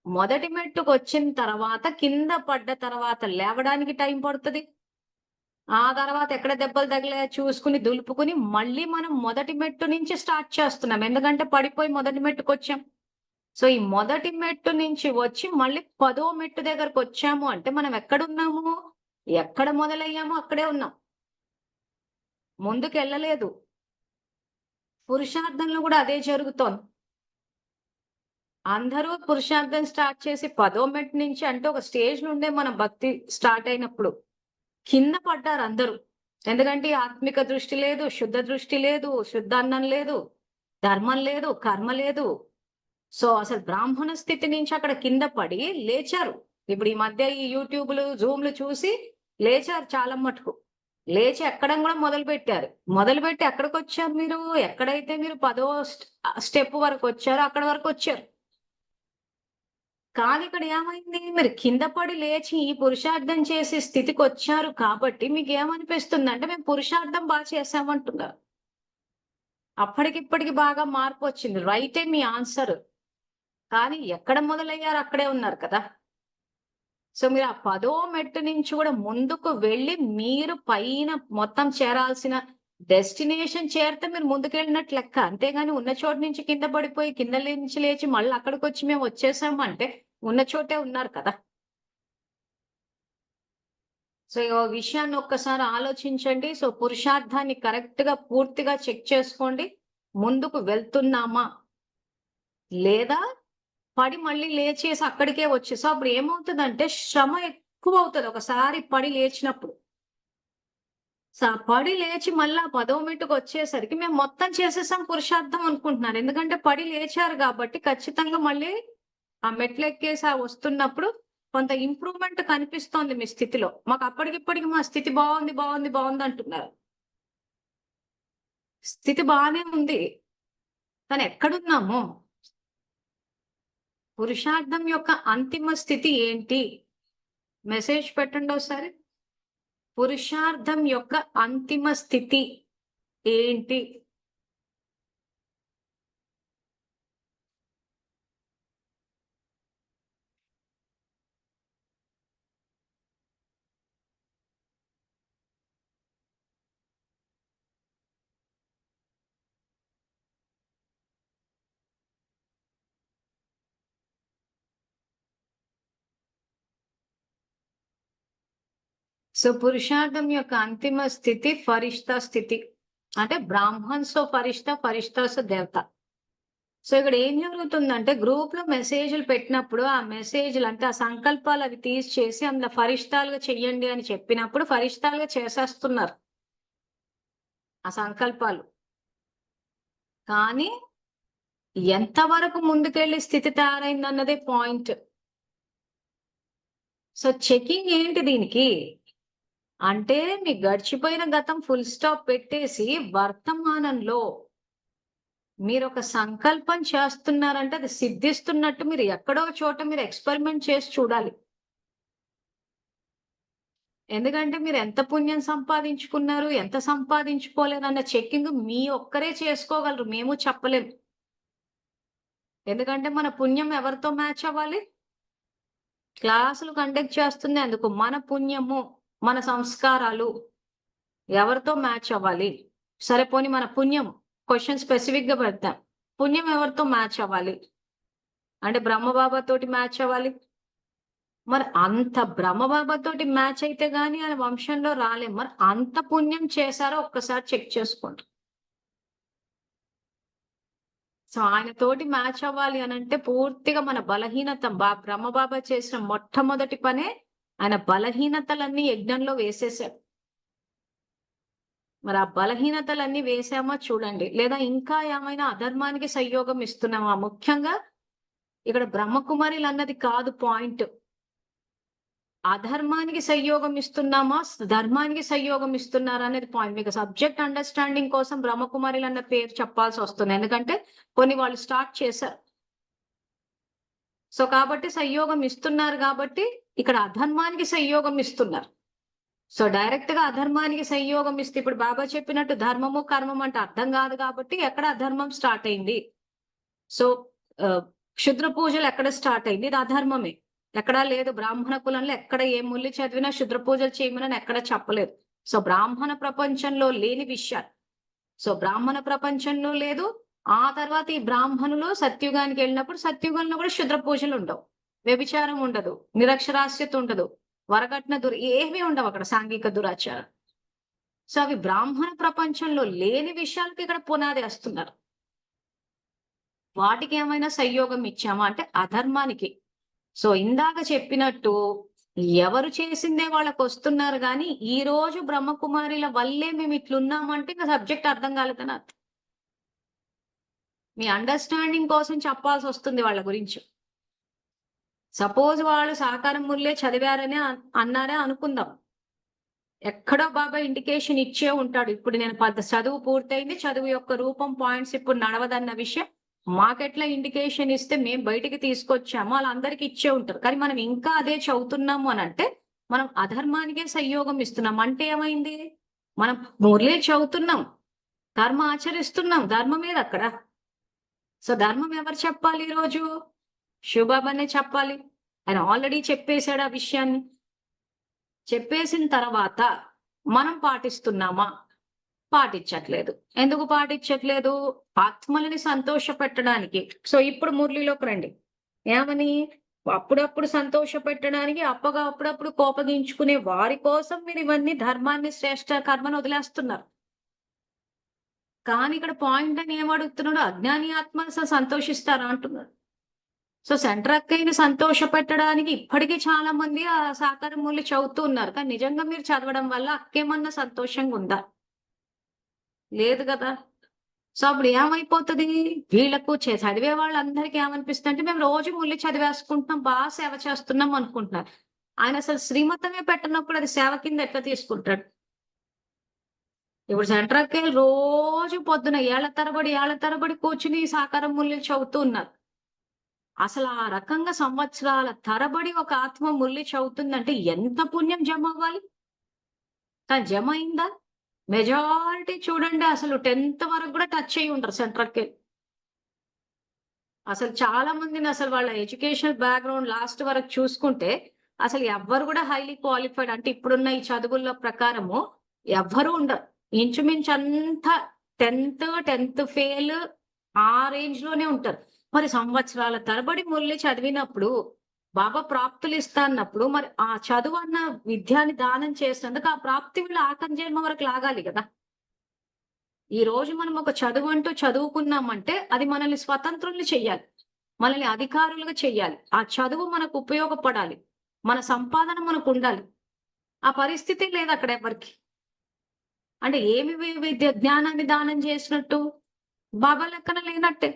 మొదటి మెట్టుకు వచ్చిన తర్వాత కింద పడ్డ తర్వాత లేవడానికి టైం పడుతుంది. ఆ తర్వాత ఎక్కడ దెబ్బలు తగిలే చూసుకుని దులుపుకుని మళ్ళీ మనం మొదటి మెట్టు నుంచి స్టార్ట్ చేస్తున్నాం. ఎందుకంటే పడిపోయి మొదటి మెట్టుకు వచ్చాం. సో ఈ మొదటి మెట్టు నుంచి వచ్చి మళ్ళీ 10వ మెట్టు దగ్గరకు వచ్చాము అంటే మనం ఎక్కడున్నాము? ఎక్కడ మొదలయ్యామో అక్కడే ఉన్నాం, ముందుకు వెళ్ళలేదు. పురుషార్థంలో కూడా అదే జరుగుతోంది. అందరూ పురుషార్థం స్టార్ట్ చేసి 10వ మెట్టు నుంచి, అంటే ఒక స్టేజ్ నుండే మన భక్తి స్టార్ట్ అయినప్పుడు కింద పడ్డారు అందరూ. ఎందుకంటే ఆత్మిక దృష్టి లేదు, శుద్ధ దృష్టి లేదు, శుద్ధాన్నం లేదు, ధర్మం లేదు, కర్మ లేదు. సో అసలు బ్రాహ్మణ స్థితి నుంచి అక్కడ కింద పడి లేచారు. ఇప్పుడు ఈ మధ్య ఈ యూట్యూబ్లు, జూమ్లు చూసి లేచారు చాలా మటుకు. లేచి ఎక్కడం కూడా మొదలు పెట్టారు. మొదలుపెట్టి ఎక్కడికి వచ్చారు మీరు? ఎక్కడైతే మీరు 10వ స్టెప్ వరకు వచ్చారో అక్కడ వరకు వచ్చారు. కానీ ఇక్కడ ఏమైంది? మీరు కింద పడి లేచి ఈ పురుషార్థం చేసే స్థితికి వచ్చారు కాబట్టి మీకు ఏమనిపిస్తుంది అంటే మేము పురుషార్థం బాగా చేసామంటున్నారు. అప్పటికిప్పటికి బాగా మార్పు వచ్చింది. రైటే మీ ఆన్సర్. కానీ ఎక్కడ మొదలయ్యారు అక్కడే ఉన్నారు కదా. సో మీరు ఆ 10వ మెట్టు నుంచి కూడా ముందుకు వెళ్ళి మీరు పైన మొత్తం చేరాల్సిన డెస్టినేషన్ చేరితే మీరు ముందుకెళ్ళినట్టు లెక్క. అంతేగాని ఉన్న చోటు నుంచి కింద పడిపోయి కింద నుంచి లేచి మళ్ళీ అక్కడికి వచ్చి మేము వచ్చేసాము అంటే ఉన్న చోటే ఉన్నారు కదా. సో ఈ విషయాన్ని ఒక్కసారి ఆలోచించండి. సో పురుషార్థాన్ని కరెక్ట్ గా పూర్తిగా చెక్ చేసుకోండి. ముందుకు వెళ్తున్నామా లేదా పడి మళ్ళీ లేచేసి అక్కడికే వచ్చి. సో అప్పుడు ఏమవుతుందంటే శ్రమ ఎక్కువ అవుతుంది ఒకసారి పడి లేచినప్పుడు. సో ఆ పడి లేచి మళ్ళీ 10వ మెట్టుకు వచ్చేసరికి మేము మొత్తం చేసేసాం పురుషార్థం అనుకుంటున్నారు. ఎందుకంటే పడి లేచారు కాబట్టి ఖచ్చితంగా మళ్ళీ ఆ మెట్లు ఎక్కేసి వస్తున్నప్పుడు కొంత ఇంప్రూవ్మెంట్ కనిపిస్తోంది మీ స్థితిలో. మాకు అప్పటికిప్పటికి మా స్థితి బాగుంది బాగుంది బాగుంది అంటున్నారు. స్థితి బాగానే ఉంది కానీ ఎక్కడున్నాము? పురుషార్థం యొక్క అంతిమ స్థితి ఏంటి? మెసేజ్ పెట్టండి ఒకసారి. పురుషార్థం యొక్క అంతిమ స్థితి ఏంటి? సో పురుషార్థం యొక్క అంతిమ స్థితి ఫరిష్తా స్థితి. అంటే బ్రాహ్మణ్స్ ఫరిష్తా, ఫరిష్తాస్ దేవత. సో ఇక్కడ ఏం జరుగుతుందంటే గ్రూప్ లో మెసేజ్లు పెట్టినప్పుడు ఆ మెసేజ్లు అంటే ఆ సంకల్పాలు అవి తీసేసి అందులో ఫరిష్టాలుగా చెయ్యండి అని చెప్పినప్పుడు ఫరిష్టాలుగా చేసేస్తున్నారు ఆ సంకల్పాలు. కానీ ఎంతవరకు ముందుకెళ్ళి స్థితి తయారైంది అన్నదే పాయింట్. సో చెకింగ్ ఏంటి దీనికి అంటే మీ గడిచిపోయిన గతం ఫుల్ స్టాప్ పెట్టేసి వర్తమానంలో మీరు ఒక సంకల్పం చేస్తున్నారంటే అది సిద్ధిస్తున్నట్టు మీరు ఎక్కడో చోట మీరు ఎక్స్పెరిమెంట్ చేసి చూడాలి. ఎందుకంటే మీరు ఎంత పుణ్యం సంపాదించుకున్నారు ఎంత సంపాదించుకోలేదన్న చెక్కింగ్ మీ ఒక్కరే చేసుకోగలరు, మేము చెప్పలేము. ఎందుకంటే మన పుణ్యం ఎవరితో మ్యాచ్ అవ్వాలి? క్లాసులు కండక్ట్ చేస్తుంది అందుకు మన పుణ్యము మన సంస్కారాలు ఎవరితో మ్యాచ్ అవ్వాలి? సరే పోనీ మన పుణ్యం క్వశ్చన్ స్పెసిఫిక్ గా పెడతాం. పుణ్యం ఎవరితో మ్యాచ్ అవ్వాలి అంటే బ్రహ్మబాబా తోటి మ్యాచ్ అవ్వాలి. మరి అంత బ్రహ్మబాబా తోటి మ్యాచ్ అయితే గానీ ఆయన వంశంలో రాలేం. మరి అంత పుణ్యం చేశారో ఒక్కసారి చెక్ చేసుకోండి. సో ఆయన తోటి మ్యాచ్ అవ్వాలి అని అంటే పూర్తిగా మన బలహీనత బ్రహ్మబాబా చేసిన మొట్టమొదటి పనే ఆయన బలహీనతలన్నీ యజ్ఞంలో వేసేసాడు. మరి ఆ బలహీనతలన్నీ వేసామా చూడండి. లేదా ఇంకా ఏమైనా అధర్మానికి సంయోగం ఇస్తున్నామా? ముఖ్యంగా ఇక్కడ బ్రహ్మకుమారిలు అన్నది కాదు పాయింట్. అధర్మానికి సంయోగం ఇస్తున్నామా ధర్మానికి సంయోగం ఇస్తున్నారా అనేది పాయింట్. మీకు సబ్జెక్ట్ అండర్స్టాండింగ్ కోసం బ్రహ్మకుమారిలు అన్న పేరు చెప్పాల్సి వస్తుంది. ఎందుకంటే కొన్ని వాళ్ళు స్టార్ట్ చేశారు. సో కాబట్టి సంయోగం ఇస్తున్నారు కాబట్టి ఇక్కడ అధర్మానికి సంయోగం ఇస్తున్నారు. సో డైరెక్ట్ గా అధర్మానికి సంయోగం ఇస్తే ఇప్పుడు బాబా చెప్పినట్టు ధర్మము కర్మం అంటే అర్థం కాదు కాబట్టి ఎక్కడ అధర్మం స్టార్ట్ అయింది? సో క్షుద్ర పూజలు ఎక్కడ స్టార్ట్ అయింది? ఇది అధర్మమే. ఎక్కడా లేదు. బ్రాహ్మణ కులంలో ఎక్కడ ఏ ముల్లి చదివినా క్షుద్ర పూజలు చేయమని ఎక్కడ చెప్పలేదు. సో బ్రాహ్మణ ప్రపంచంలో లేని విషయాలు. సో బ్రాహ్మణ ప్రపంచంలో లేదు. ఆ తర్వాత ఈ బ్రాహ్మణులు సత్యుగానికి వెళ్ళినప్పుడు సత్యుగంలో కూడా క్షుద్ర పూజలు ఉండవు, వ్యభిచారం ఉండదు, నిరక్షరాస్యత ఉండదు, వరకట్న ఏమీ ఉండవు అక్కడ సాంఘిక దురాచారం. సో అవి బ్రాహ్మణ ప్రపంచంలో లేని విషయాలకి ఇక్కడ పునాది వేస్తున్నారు. వాటికి ఏమైనా సంయోగం ఇచ్చామా అంటే అధర్మానికి. సో ఇందాక చెప్పినట్టు ఎవరు చేసిందే వాళ్ళకు వస్తున్నారు కానీ ఈ రోజు బ్రహ్మకుమారిల వల్లే మేము ఇట్లున్నామంటే ఇంకా సబ్జెక్ట్ అర్థం కాలేదని అర్థం. మీ అండర్స్టాండింగ్ కోసం చెప్పాల్సి వస్తుంది వాళ్ళ గురించి. సపోజ్ వాళ్ళు సాకారం ముల్లే చదివారనే అన్నారే అనుకుందాం. ఎక్కడో బాబా ఇండికేషన్ ఇచ్చే ఉంటాడు. ఇప్పుడు నేను చదువు పూర్తయింది, చదువు యొక్క రూపం పాయింట్స్ ఇప్పుడు నడవదన్న విషయం మాకెట్లా ఇండికేషన్ ఇస్తే మేము బయటికి తీసుకొచ్చామో వాళ్ళందరికీ ఇచ్చే ఉంటారు. కానీ మనం ఇంకా అదే చదువుతున్నాము అని అంటే మనం అధర్మానికే సంయోగం ఇస్తున్నాం. అంటే ఏమైంది? మనం మురళి చదువుతున్నాం ధర్మం ఆచరిస్తున్నాం, ధర్మం ఏది అక్కడ? సో ధర్మం ఎవరు చెప్పాలి ఈరోజు? శివబాబానే చెప్పాలి. ఆయన ఆల్రెడీ చెప్పేశాడు ఆ విషయాన్ని. చెప్పేసిన తర్వాత మనం పాటిస్తున్నామా? పాటించట్లేదు. ఎందుకు పాటించట్లేదు? ఆత్మలని సంతోష పెట్టడానికి. సో ఇప్పుడు మురళిలోకి రండి. ఏమని? అప్పుడప్పుడు సంతోష పెట్టడానికి, అప్పుడప్పుడు కోపగించుకునే వారి కోసం మీరు ఇవన్నీ ధర్మాన్ని, శ్రేష్ట కర్మను వదిలేస్తున్నారు. కానీ ఇక్కడ పాయింట్ అని ఏమడుగుతున్నాడు? అజ్ఞాని ఆత్మ సంతోషిస్తారా అంటున్నాడు. సో సెంటర్ అక్కయ్యని సంతోష పెట్టడానికి ఇప్పటికీ చాలా మంది ఆ సాకార మూల్య చదువుతూ ఉన్నారు. కానీ నిజంగా మీరు చదవడం వల్ల అక్కేమన్నా సంతోషంగా ఉందా? లేదు కదా. సో అప్పుడు ఏమైపోతుంది? వీళ్ళకు చదివే వాళ్ళందరికీ ఏమనిపిస్తుంది అంటే, మేము రోజు ముల్లి చదివేసుకుంటున్నాం, బాగా సేవ చేస్తున్నాం అనుకుంటున్నారు. ఆయన అసలు శ్రీమతమే పెట్టినప్పుడు అది సేవ కింద ఎట్లా తీసుకుంటాడు? ఇప్పుడు సెంటర్ అక్కయ్యలు రోజు పొద్దున ఏళ్ల తరబడి కూర్చుని సాకారం ముల్లి చదువుతూ ఉన్నారు. అసలు ఆ రకంగా సంవత్సరాల తరబడి ఒక ఆత్మ ముల్లి చదువుతుందంటే ఎంత పుణ్యం జమ అవ్వాలి? కానీ జమ అయిందా? మెజారిటీ చూడండి అసలు 10th వరకు కూడా టచ్ అయ్యి ఉంటారు సెంటర్కి. అసలు చాలా మందిని అసలు వాళ్ళ ఎడ్యుకేషనల్ బ్యాక్గ్రౌండ్ లాస్ట్ వరకు చూసుకుంటే అసలు ఎవ్వరు కూడా హైలీ క్వాలిఫైడ్ అంటే ఇప్పుడున్న ఈ చదువుల ప్రకారము ఎవ్వరూ ఉండరు. ఇంచుమించు అంతా 10th ఫెయిల్ ఆ రేంజ్ లోనే ఉంటారు. మరి సంవత్సరాల తరబడి ముల్లి చదివినప్పుడు బాబా ప్రాప్తులు ఇస్తా అన్నప్పుడు మరి ఆ చదువు అన్న విద్యాన్ని దానం చేసినందుకు ఆ ప్రాప్తి వీళ్ళు ఆఖరి జన్మ వరకు లాగాలి కదా. ఈ రోజు మనం ఒక చదువు అంటూ చదువుకున్నామంటే అది మనల్ని స్వతంత్రుల్ని చెయ్యాలి, మనల్ని అధికారులుగా చెయ్యాలి. ఆ చదువు మనకు ఉపయోగపడాలి, మన సంపాదన మనకు ఉండాలి. ఆ పరిస్థితి లేదు అక్కడ ఎవరికి. అంటే ఏమి విద్య జ్ఞానాన్ని దానం చేసినట్టు? బాబా లెక్కన లేనట్టే.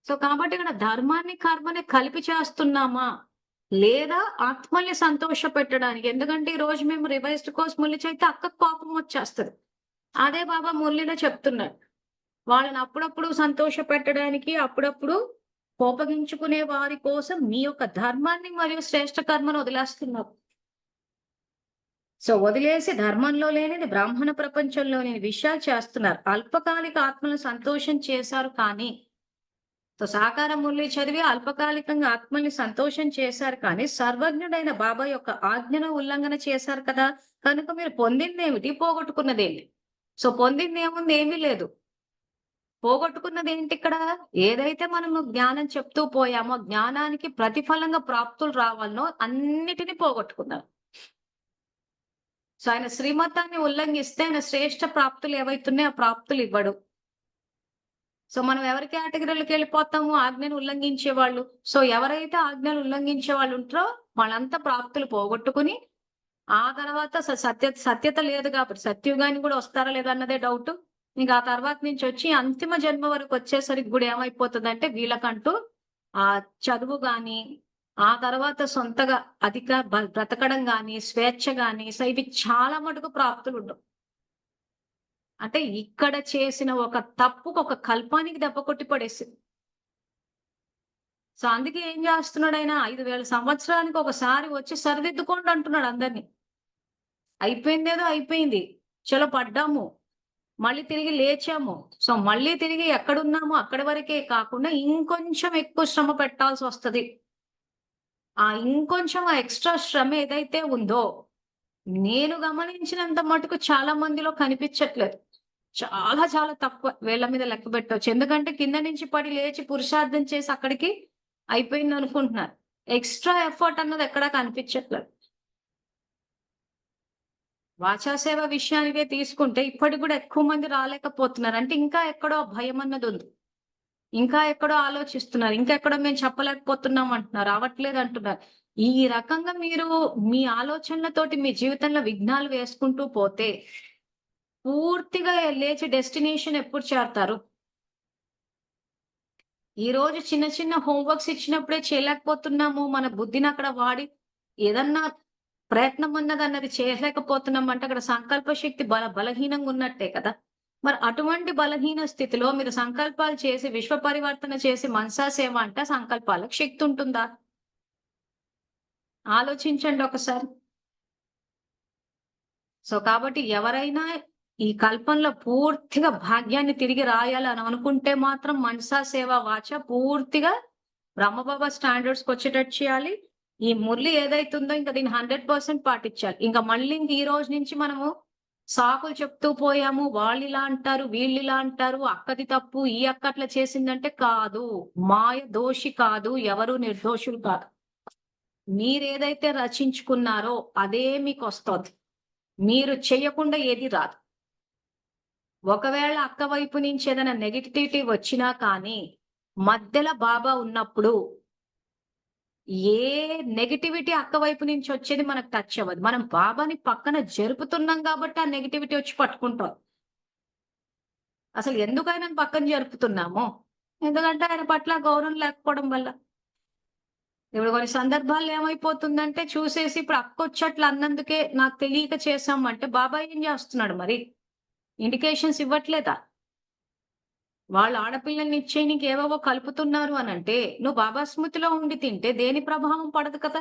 సో కాబట్టి ఇక్కడ ధర్మాన్ని కర్మని కలిపి చేస్తున్నామా లేదా ఆత్మల్ని సంతోష పెట్టడానికి? ఎందుకంటే ఈ రోజు మేము రివైజ్డ్ కోర్స్ మురళి చదివితే అక్కకు కోపం వచ్చేస్తుంది. అదే బాబా మురళిలో చెప్తున్నాడు, వాళ్ళని అప్పుడప్పుడు సంతోష పెట్టడానికి, అప్పుడప్పుడు కోపగించుకునే వారి కోసం మీ యొక్క ధర్మాన్ని మరియు శ్రేష్ట కర్మను వదిలేస్తున్నారు. సో వదిలేసి ధర్మంలో లేనిది, బ్రాహ్మణ ప్రపంచంలో లేని విషయాలు చేస్తున్నారు. అల్పకాలిక ఆత్మలను సంతోషం చేశారు కానీ, సో సాకార మురళి చదివి అల్పకాలికంగా ఆత్మల్ని సంతోషం చేశారు కానీ సర్వజ్ఞుడైన బాబా యొక్క ఆజ్ఞను ఉల్లంఘన చేశారు కదా. కనుక మీరు పొందింది ఏమిటి, పోగొట్టుకున్నది ఏంటి? సో పొందింది ఏముంది? ఏమీ లేదు. పోగొట్టుకున్నది ఏంటి ఇక్కడ? ఏదైతే మనము జ్ఞానం చెప్తూ పోయామో, జ్ఞానానికి ప్రతిఫలంగా ప్రాప్తులు రావాలనో అన్నిటినీ పోగొట్టుకున్నారు. సో ఆయన శ్రీమతాన్ని ఉల్లంఘిస్తే ఆయన శ్రేష్ట ప్రాప్తులు ఏవైతున్నాయో ఆ ప్రాప్తులు ఇవ్వడు. సో మనం ఎవరి కేటగిరీలోకి వెళ్ళిపోతాము? ఆజ్ఞను ఉల్లంఘించే వాళ్ళు. సో ఎవరైతే ఆజ్ఞలు ఉల్లంఘించే వాళ్ళు ఉంటారో వాళ్ళంతా ప్రాప్తులు పోగొట్టుకుని ఆ తర్వాత సత్యత లేదు కాబట్టి సత్యుగాని కూడా వస్తారా లేదా అన్నదే డౌట్. ఇంకా ఆ తర్వాత నుంచి వచ్చి అంతిమ జన్మ వరకు వచ్చేసరికి కూడా ఏమైపోతుందంటే వీళ్ళకంటూ ఆ చదువు గాని, ఆ తర్వాత సొంతగా అధిక బ్రతకడం గాని, స్వేచ్ఛ గాని, సో ఇవి చాలా మటుకు ప్రాప్తులు ఉండవు. అంటే ఇక్కడ చేసిన ఒక తప్పుకు ఒక కల్పానికి దెబ్బ కొట్టి పడేసింది. సో అందుకే ఏం చేస్తున్నాడు ఆయన? 5000 సంవత్సరానికి ఒకసారి వచ్చి సరిదిద్దుకోండి అంటున్నాడు అందరినీ. అయిపోయిందేదో అయిపోయింది, చలో పడ్డాము, మళ్ళీ తిరిగి లేచాము. సో మళ్ళీ తిరిగి ఎక్కడున్నామో అక్కడి వరకే కాకుండా ఇంకొంచెం ఎక్కువ శ్రమ పెట్టాల్సి వస్తది. ఆ ఇంకొంచెం ఆ ఎక్స్ట్రా శ్రమ ఏదైతే ఉందో నేను గమనించినంత మటుకు చాలా మందిలో కనిపించట్లేదు. చాలా చాలా తక్కువ, వేళ్ల మీద లెక్క పెట్టవచ్చు. ఎందుకంటే కింద నుంచి పడి లేచి పురుషార్థం చేసి అక్కడికి అయిపోయింది అనుకుంటున్నారు. ఎక్స్ట్రా ఎఫర్ట్ అన్నది ఎక్కడా కనిపించట్లేదు. వాచాసేవ విషయానికే తీసుకుంటే ఇప్పటికి కూడా ఎక్కువ మంది రాలేకపోతున్నారు. అంటే ఇంకా ఎక్కడో భయం అన్నది ఉంది, ఇంకా ఎక్కడో ఆలోచిస్తున్నారు, ఇంకా ఎక్కడో మేము చెప్పలేకపోతున్నాం అంటున్నారు, రావట్లేదు అంటున్నారు. ఈ రకంగా మీరు మీ ఆలోచనలతోటి మీ జీవితంలో విఘ్నాలు వేసుకుంటూ పోతే పూర్తిగా లేచి డెస్టినేషన్ ఎప్పుడు చేరతారు? ఈ రోజు చిన్న చిన్న హోంవర్క్స్ ఇచ్చినప్పుడే చేయలేకపోతున్నాము, మన బుద్ధిని అక్కడ వాడి ఏదన్నా ప్రయత్నం అన్నది చేయలేకపోతున్నాం అంటే అక్కడ సంకల్ప శక్తి బలహీనంగా ఉన్నట్టే కదా. మరి అటువంటి బలహీన స్థితిలో మీరు సంకల్పాలు చేసి విశ్వ పరివర్తన చేసి మనసా సేవ అంటే సంకల్పాలకు శక్తి ఉంటుందా? ఆలోచించండి ఒకసారి. సో కాబట్టి ఎవరైనా ఈ కల్పంలో పూర్తిగా భాగ్యాన్ని తిరిగి రాయాలని అనుకుంటే మాత్రం మనసా సేవ వాచ పూర్తిగా బ్రహ్మబాబా స్టాండర్డ్స్ కి వచ్చేటట్టు చేయాలి. ఈ మురళి ఏదైతుందో ఇంకా దీన్ని 100% పాటించాలి. ఇంకా మళ్ళీ ఇంక ఈ రోజు నుంచి మనము సాకులు చెప్తూ పోయాము, వాళ్ళు ఇలా అంటారు, వీళ్ళు ఇలా అంటారు, అక్కది తప్పు, ఈ అక్క అట్లా చేసిందంటే కాదు. మాయ దోషి కాదు, ఎవరు నిర్దోషులు కాదు. మీరేదైతే రచించుకున్నారో అదే మీకు వస్తుంది. మీరు చేయకుండా ఏది రాదు. ఒకవేళ అక్క వైపు నుంచి ఏదైనా నెగటివిటీ వచ్చినా కానీ మధ్యలో బాబా ఉన్నప్పుడు ఏ నెగటివిటీ అక్క వైపు నుంచి వచ్చేది మనకు టచ్ అవ్వదు. మనం బాబాని పక్కన జరుపుతున్నాం కాబట్టి ఆ నెగటివిటీ వచ్చి పట్టుకుంటాం. అసలు ఎందుకు ఆయన పక్కన జరుపుతున్నాము? ఎందుకంటే ఆయన పట్ల గౌరవం లేకపోవడం వల్ల. ఇప్పుడు కొన్ని సందర్భాల్లో ఏమైపోతుందంటే చూసేసి ఇప్పుడు అక్క వచ్చేట్లు అన్నందుకే నాకు తెలియక చేసాం అంటే బాబా ఏం చేస్తున్నాడు మరి? ఇండికేషన్స్ ఇవ్వట్లేదా? వాళ్ళు ఆడపిల్లల్ని ఇచ్చే నీకు ఏవేవో కలుపుతున్నారు అని అంటే నువ్వు బాబా స్మృతిలో ఉండి తింటే దేని ప్రభావం పడదు కదా.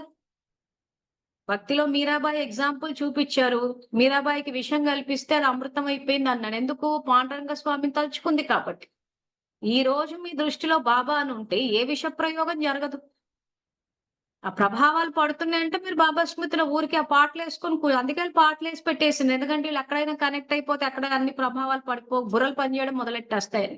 భక్తిలో మీరాబాయి ఎగ్జాంపుల్ చూపించారు. మీరాబాయికి విషం కల్పిస్తే అది అమృతం అయిపోయింది అన్నాడు. ఎందుకు? పాండురంగ స్వామిని తలుచుకుంది కాబట్టి. ఈ రోజు మీ దృష్టిలో బాబా అని ఉంటే ఏ విష ప్రయోగం జరగదు. ఆ ప్రభావాలు పడుతున్నాయంటే మీరు బాబా స్మృతిలో ఊరికి ఆ పాటలు వేసుకొని అందుకే పాటలు వేసి పెట్టేసింది. ఎందుకంటే వీళ్ళు ఎక్కడైనా కనెక్ట్ అయిపోతే అక్కడ అన్ని ప్రభావాలు బుర్రలు పనిచేయడం మొదలెట్టేస్తాయని.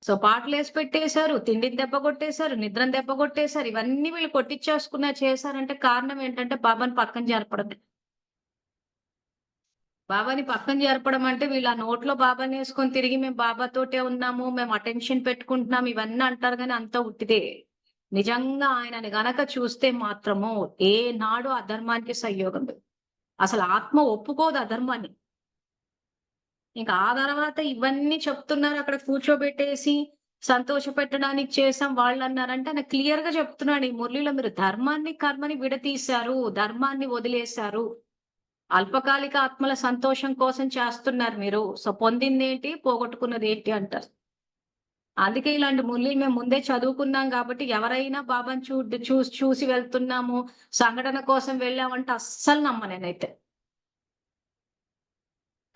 సో పాటలు వేసి పెట్టేశారు, తిండిని దెబ్బ కొట్టేశారు, నిద్రను దెబ్బ కొట్టేశారు. ఇవన్నీ వీళ్ళు కొట్టించేసుకున్నా చేశారంటే కారణం ఏంటంటే బాబాని పక్కన జరపడం. బాబాని పక్కన జరపడం అంటే వీళ్ళు ఆ నోట్లో బాబాని వేసుకొని తిరిగి మేము బాబాతోటే ఉన్నాము, మేము అటెన్షన్ పెట్టుకుంటున్నాం ఇవన్నీ అంటారు కానీ అంతా ఉట్టిదే. నిజంగా ఆయనని గనక చూస్తే మాత్రము ఏ నాడు అధర్మానికి సంయోగం లేదు. అసలు ఆత్మ ఒప్పుకోదు అధర్మాన్ని. ఇంకా ఆ తర్వాత ఇవన్నీ చెప్తున్నారు అక్కడ కూర్చోబెట్టేసి సంతోష పెట్టడానికి చేసాం వాళ్ళు అన్నారంటే ఆయన క్లియర్ గా చెప్తున్నాడు ఈ మురళిలో మీరు ధర్మాన్ని కర్మని విడతీశారు, ధర్మాన్ని వదిలేశారు. అల్పకాలిక ఆత్మల సంతోషం కోసం చేస్తున్నారు మీరు. సో పొందింది ఏంటి, పోగొట్టుకున్నది ఏంటి అంటారు. అందుకే ఇలాంటి మురళిలు మేము ముందే చదువుకున్నాం కాబట్టి ఎవరైనా బాబాని చూసి వెళ్తున్నాము, సంఘటన కోసం వెళ్ళామంటే అస్సలు నమ్మనేనైతే.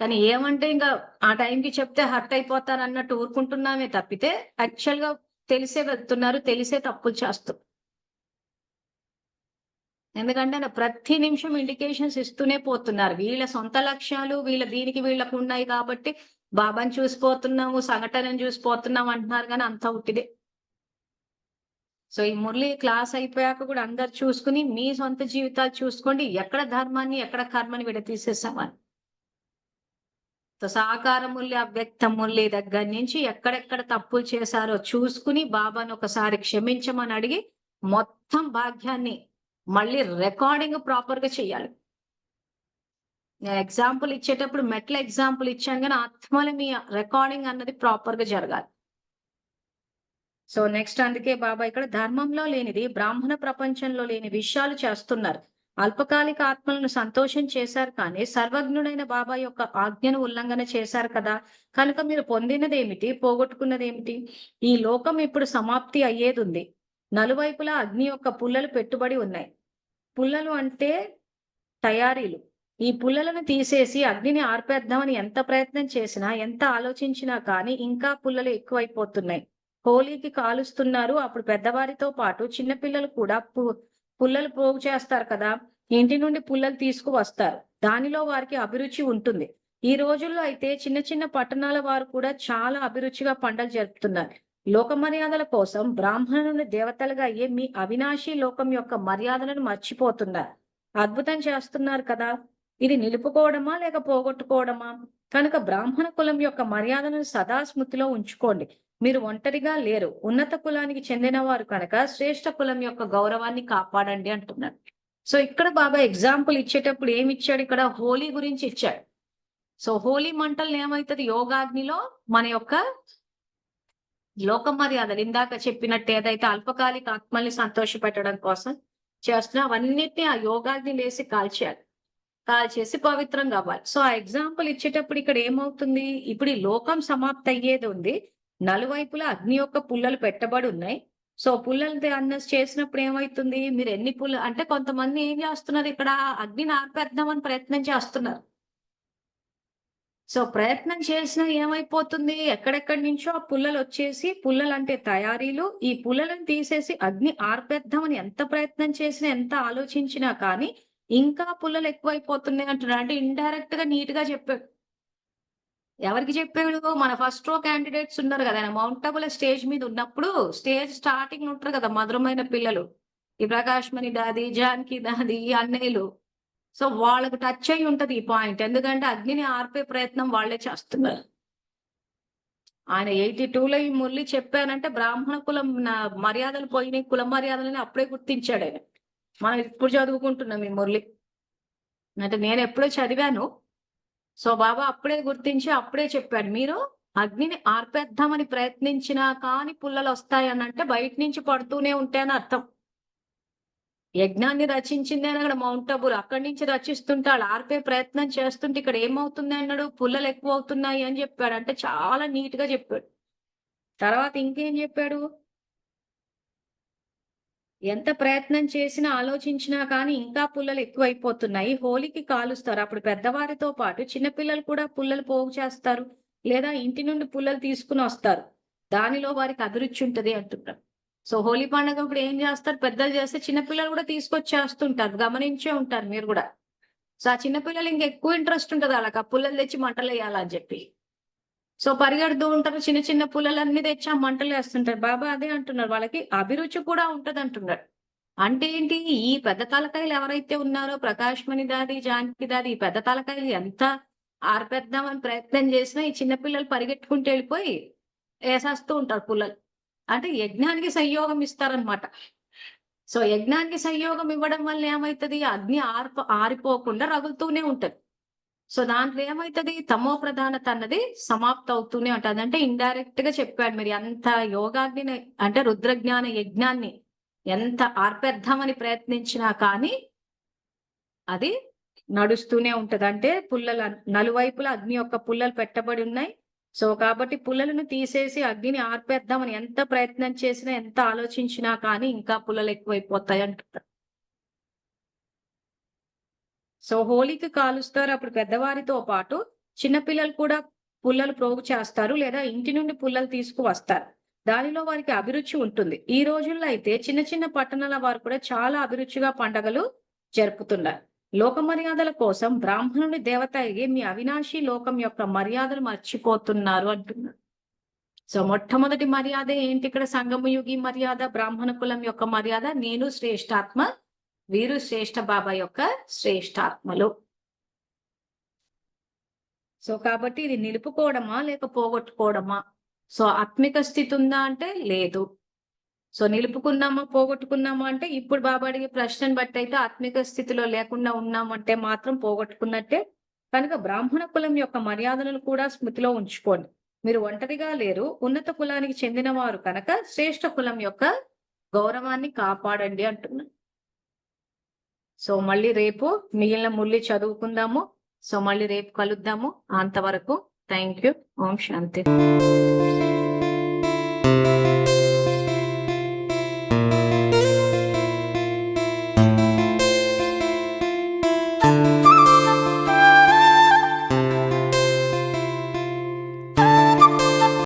కానీ ఏమంటే ఇంకా ఆ టైంకి చెప్తే హర్ట్ అయిపోతారు అన్నట్టు ఊరుకుంటున్నామే తప్పితే యాక్చువల్ గా తెలిసే వెళ్తున్నారు, తెలిసే తప్పులు చేస్తూ. ఎందుకంటే ప్రతి నిమిషం ఇండికేషన్స్ ఇస్తూనే పోతున్నారు. వీళ్ళ సొంత లక్ష్యాలు వీళ్ళకు ఉన్నాయి కాబట్టి బాబాని చూసిపోతున్నాము, సంఘటనను చూసిపోతున్నాం అంటున్నారు కానీ అంతా ఉట్టిదే. సో ఈ మురళి క్లాస్ అయిపోయాక కూడా అందరు చూసుకుని మీ సొంత జీవితాలు చూసుకోండి, ఎక్కడ ధర్మాన్ని ఎక్కడ కర్మని విడతీసేసామని. సో సాకార మురళి, అవ్యక్త మురళి దగ్గర నుంచి ఎక్కడెక్కడ తప్పులు చేశారో చూసుకుని బాబాను ఒకసారి క్షమించమని అడిగి మొత్తం భాగ్యాన్ని మళ్ళీ రికార్డింగ్ ప్రాపర్ గా చేయాలి. నేను ఎగ్జాంపుల్ ఇచ్చేటప్పుడు మెట్ల ఎగ్జాంపుల్ ఇచ్చాను కానీ ఆత్మలో మీ రికార్డింగ్ అన్నది ప్రాపర్ గా జరగాలి. సో నెక్స్ట్ అందుకే బాబా ఇక్కడ ధర్మంలో లేనిది, బ్రాహ్మణ ప్రపంచంలో లేని విషయాలు చేస్తున్నారు. అల్పకాలిక ఆత్మలను సంతోషం చేశారు కానీ సర్వజ్ఞుడైన బాబా యొక్క ఆజ్ఞను ఉల్లంఘన చేశారు కదా. కనుక మీరు పొందినది ఏమిటి, పోగొట్టుకున్నది ఏమిటి? ఈ లోకం ఇప్పుడు సమాప్తి అయ్యేది ఉంది. నలువైపులా అగ్ని యొక్క పుల్లలు పెట్టుబడి ఉన్నాయి. పుల్లలు అంటే తయారీలు. ఈ పుల్లలను తీసేసి అగ్నిని ఆర్పేద్దామని ఎంత ప్రయత్నం చేసినా, ఎంత ఆలోచించినా కానీ ఇంకా పుల్లలు ఎక్కువైపోతున్నాయి. హోలీకి కాలుస్తున్నారు, అప్పుడు పెద్దవారితో పాటు చిన్నపిల్లలు కూడా పుల్లలు పోగు చేస్తారు కదా. ఇంటి నుండి పుల్లలు తీసుకువస్తారు. దానిలో వారికి అభిరుచి ఉంటుంది. ఈ రోజుల్లో అయితే చిన్న చిన్న పట్టణాల వారు కూడా చాలా అభిరుచిగా పండగలు జరుపుతున్నారు. లోక మర్యాదల కోసం బ్రాహ్మణుని దేవతలుగా అయ్యే మీ అవినాశీ లోకం యొక్క మర్యాదలను మర్చిపోతున్నారు. అద్భుతం చేస్తున్నారు కదా. ఇది నిలుపుకోవడమా లేక పోగొట్టుకోవడమా? కనుక బ్రాహ్మణ కులం యొక్క మర్యాదలను సదా స్మృతిలో ఉంచుకోండి. మీరు ఒంటరిగా లేరు, ఉన్నత కులానికి చెందిన వారు కనుక శ్రేష్ఠ కులం యొక్క గౌరవాన్ని కాపాడండి అంటున్నారు. సో ఇక్కడ బాబా ఎగ్జాంపుల్ ఇచ్చేటప్పుడు ఏమి ఇచ్చాడు, ఇక్కడ హోలీ గురించి ఇచ్చాడు. సో హోలీ మంటలు ఏమవుతుంది, యోగాగ్నిలో మన యొక్క లోక మర్యాదలు ఇందాక చెప్పినట్టు ఏదైతే అల్పకాలిక ఆత్మల్ని సంతోష పెట్టడం కోసం చేస్తున్నా అవన్నిటిని ఆ యోగాగ్ని లేసి కాల్చేసి పవిత్రం కావాలి. సో ఆ ఎగ్జాంపుల్ ఇచ్చేటప్పుడు ఇక్కడ ఏమవుతుంది, ఇప్పుడు ఈ లోకం సమాప్తి అయ్యేది ఉంది. నలువైపులా అగ్ని యొక్క పుల్లలు పెట్టబడి ఉన్నాయి. సో పుల్లలు అన్న చేసినప్పుడు ఏమవుతుంది, మీరు ఎన్ని అంటే కొంతమంది ఏం చేస్తున్నారు, ఇక్కడ అగ్నిని ఆర్పేద్దామని ప్రయత్నం చేస్తున్నారు. సో ప్రయత్నం చేసినా ఏమైపోతుంది, ఎక్కడెక్కడి నుంచో ఆ పుల్లలు వచ్చేసి, పుల్లలు అంటే తయారీలు, ఈ పుల్లలను తీసేసి అగ్ని ఆర్పేద్దామని ఎంత ప్రయత్నం చేసినా, ఎంత ఆలోచించినా కానీ ఇంకా పుల్లలు ఎక్కువైపోతున్నాయి అంటున్నాడు. అంటే ఇండైరెక్ట్ గా నీట్ గా చెప్పాడు. ఎవరికి చెప్పాడు? మన ఫస్ట్ రో క్యాండిడేట్స్ ఉన్నారు కదా, ఆయన మౌంట్ అబుల స్టేజ్ మీద ఉన్నప్పుడు, స్టేజ్ స్టార్టింగ్ ఉంటారు కదా మధురమైన పిల్లలు, ఈ ప్రకాశ్మణి దాది, జానకి దాది, ఈ అన్నయ్యలు. సో వాళ్ళకు టచ్ అయి ఉంటది ఈ పాయింట్. ఎందుకంటే అగ్నిని ఆర్పే ప్రయత్నం వాళ్ళే చేస్తున్నారు. ఆయన 82లో ఈ మురళి చెప్పానంటే బ్రాహ్మణ కులం మర్యాదలు పోయినాయి, కుల మర్యాదలని అప్పుడే గుర్తించాడు ఆయన. మనం ఇప్పుడు చదువుకుంటున్నాం ఈ మురళి, అంటే నేను ఎప్పుడో చదివాను. సో బాబా అప్పుడే గుర్తించి అప్పుడే చెప్పాడు, మీరు అగ్నిని ఆర్పేద్దామని ప్రయత్నించినా కానీ పుల్లలు వస్తాయని అంటే బయట నుంచి పడుతూనే ఉంటాయని అర్థం. యజ్ఞాన్ని రచించింది అని అక్కడ మౌంట్ అబు, అక్కడి నుంచి రచిస్తుంటే వాళ్ళు ఆర్పే ప్రయత్నం చేస్తుంటే ఇక్కడ ఏమవుతుంది అన్నాడు, పుల్లలు ఎక్కువ అవుతున్నాయి అని చెప్పాడు. అంటే చాలా నీట్ గా చెప్పాడు. తర్వాత ఇంకేం చెప్పాడు, ఎంత ప్రయత్నం చేసినా ఆలోచించినా కానీ ఇంకా పుల్లలు ఎక్కువైపోతున్నాయి, హోలీకి కాలుస్తారు. అప్పుడు పెద్దవారితో పాటు చిన్నపిల్లలు కూడా పుల్లలు పోగు చేస్తారు, లేదా ఇంటి నుండి పుల్లలు తీసుకుని వస్తారు. దానిలో వారికి అభిరుచి ఉంటది అంటున్నారు. సో హోలీ పండుగ ఇప్పుడు ఏం చేస్తారు, పెద్దలు చేస్తే చిన్నపిల్లలు కూడా తీసుకొచ్చి చేస్తుంటారు, గమనించే ఉంటారు మీరు కూడా. సో ఆ చిన్నపిల్లలు ఇంకా ఎక్కువ ఇంట్రెస్ట్ ఉంటుంది వాళ్ళకి, ఆ పుల్లలు తెచ్చి మంటలు వేయాలని చెప్పి. సో పరిగెడుతూ ఉంటారు, చిన్న చిన్న పుల్లలన్నీ తెచ్చి ఆ మంటలు వేస్తుంటారు. బాబా అదే అంటున్నారు, వాళ్ళకి అభిరుచి కూడా ఉంటది అంటున్నాడు. అంటే ఏంటి, ఈ పెద్ద తలకాయలు ఎవరైతే ఉన్నారో ప్రకాశ్మణి దాది, జానకి దాది, ఈ పెద్ద తలకాయలు ఎంత ఆర్పేద్దామని ప్రయత్నం చేసినా ఈ చిన్నపిల్లలు పరిగెట్టుకుంటూ వెళ్ళిపోయి వేసేస్తూ ఉంటారు పుల్లలు. అంటే యజ్ఞానికి సంయోగం ఇస్తారనమాట. సో యజ్ఞానికి సంయోగం ఇవ్వడం వల్ల ఏమైతుంది, అగ్ని ఆరిపోకుండా రగులుతూనే ఉంటది. సో దాంట్లో ఏమైతుంది, తమో ప్రధానత అన్నది సమాప్త అవుతూనే ఉంటది. అంటే ఇండైరెక్ట్ గా చెప్పాడు, మీరు ఎంత యోగాగ్ని అంటే రుద్రజ్ఞాన యజ్ఞాన్ని ఎంత ఆర్పేద్దామని ప్రయత్నించినా కానీ అది నడుస్తూనే ఉంటది. అంటే పుల్లల నలువైపులా అగ్ని యొక్క పుల్లలు పెట్టబడి ఉన్నాయి. సో కాబట్టి పుల్లలను తీసేసి అగ్నిని ఆర్పేద్దామని ఎంత ప్రయత్నం చేసినా, ఎంత ఆలోచించినా కానీ ఇంకా పుల్లలు ఎక్కువైపోతాయి అంటారు. సో హోలీకి కాలుస్తారు, అప్పుడు పెద్దవారితో పాటు చిన్నపిల్లలు కూడా పుల్లలు ప్రోగు చేస్తారు, లేదా ఇంటి నుండి పుల్లలు తీసుకువస్తారు. దానిలో వారికి అభిరుచి ఉంటుంది. ఈ రోజుల్లో అయితే చిన్న చిన్న పట్టణాల వారు కూడా చాలా అభిరుచిగా పండగలు జరుపుతున్నారు. లోక మర్యాదల కోసం బ్రాహ్మణుని దేవత అయ్యి మీ అవినాశి లోకం యొక్క మర్యాదలు మర్చిపోతున్నారు అంటున్నారు. సో మొట్టమొదటి మర్యాద ఏంటి ఇక్కడ, సంగమయుగి మర్యాద, బ్రాహ్మణ కులం యొక్క మర్యాద, నేను శ్రేష్ఠాత్మ, వీరు శ్రేష్ఠ బాబా యొక్క శ్రేష్ఠాత్మలు. సో కాబట్టి ఇది నిలుపుకోవడమా లేక పోగొట్టుకోవడమా? సో ఆత్మిక స్థితి ఉందా అంటే లేదు. సో నిలుపుకున్నామా పోగొట్టుకున్నామా అంటే, ఇప్పుడు బాబా అడిగే ప్రశ్నను బట్టి అయితే ఆత్మిక స్థితిలో లేకుండా ఉన్నామంటే మాత్రం పోగొట్టుకున్నట్టే. కనుక బ్రాహ్మణ కులం యొక్క మర్యాదలను కూడా స్మృతిలో ఉంచుకోండి. మీరు ఒంటరిగా లేరు, ఉన్నత కులానికి చెందిన వారు కనుక శ్రేష్ఠ కులం యొక్క గౌరవాన్ని కాపాడండి అంటున్నాను. సో మళ్ళీ రేపు మిగిలిన మురళి చదువుకుందాము. సో మళ్ళీ రేపు కలుద్దాము. అంతవరకు థ్యాంక్ యూ. Om Shanti.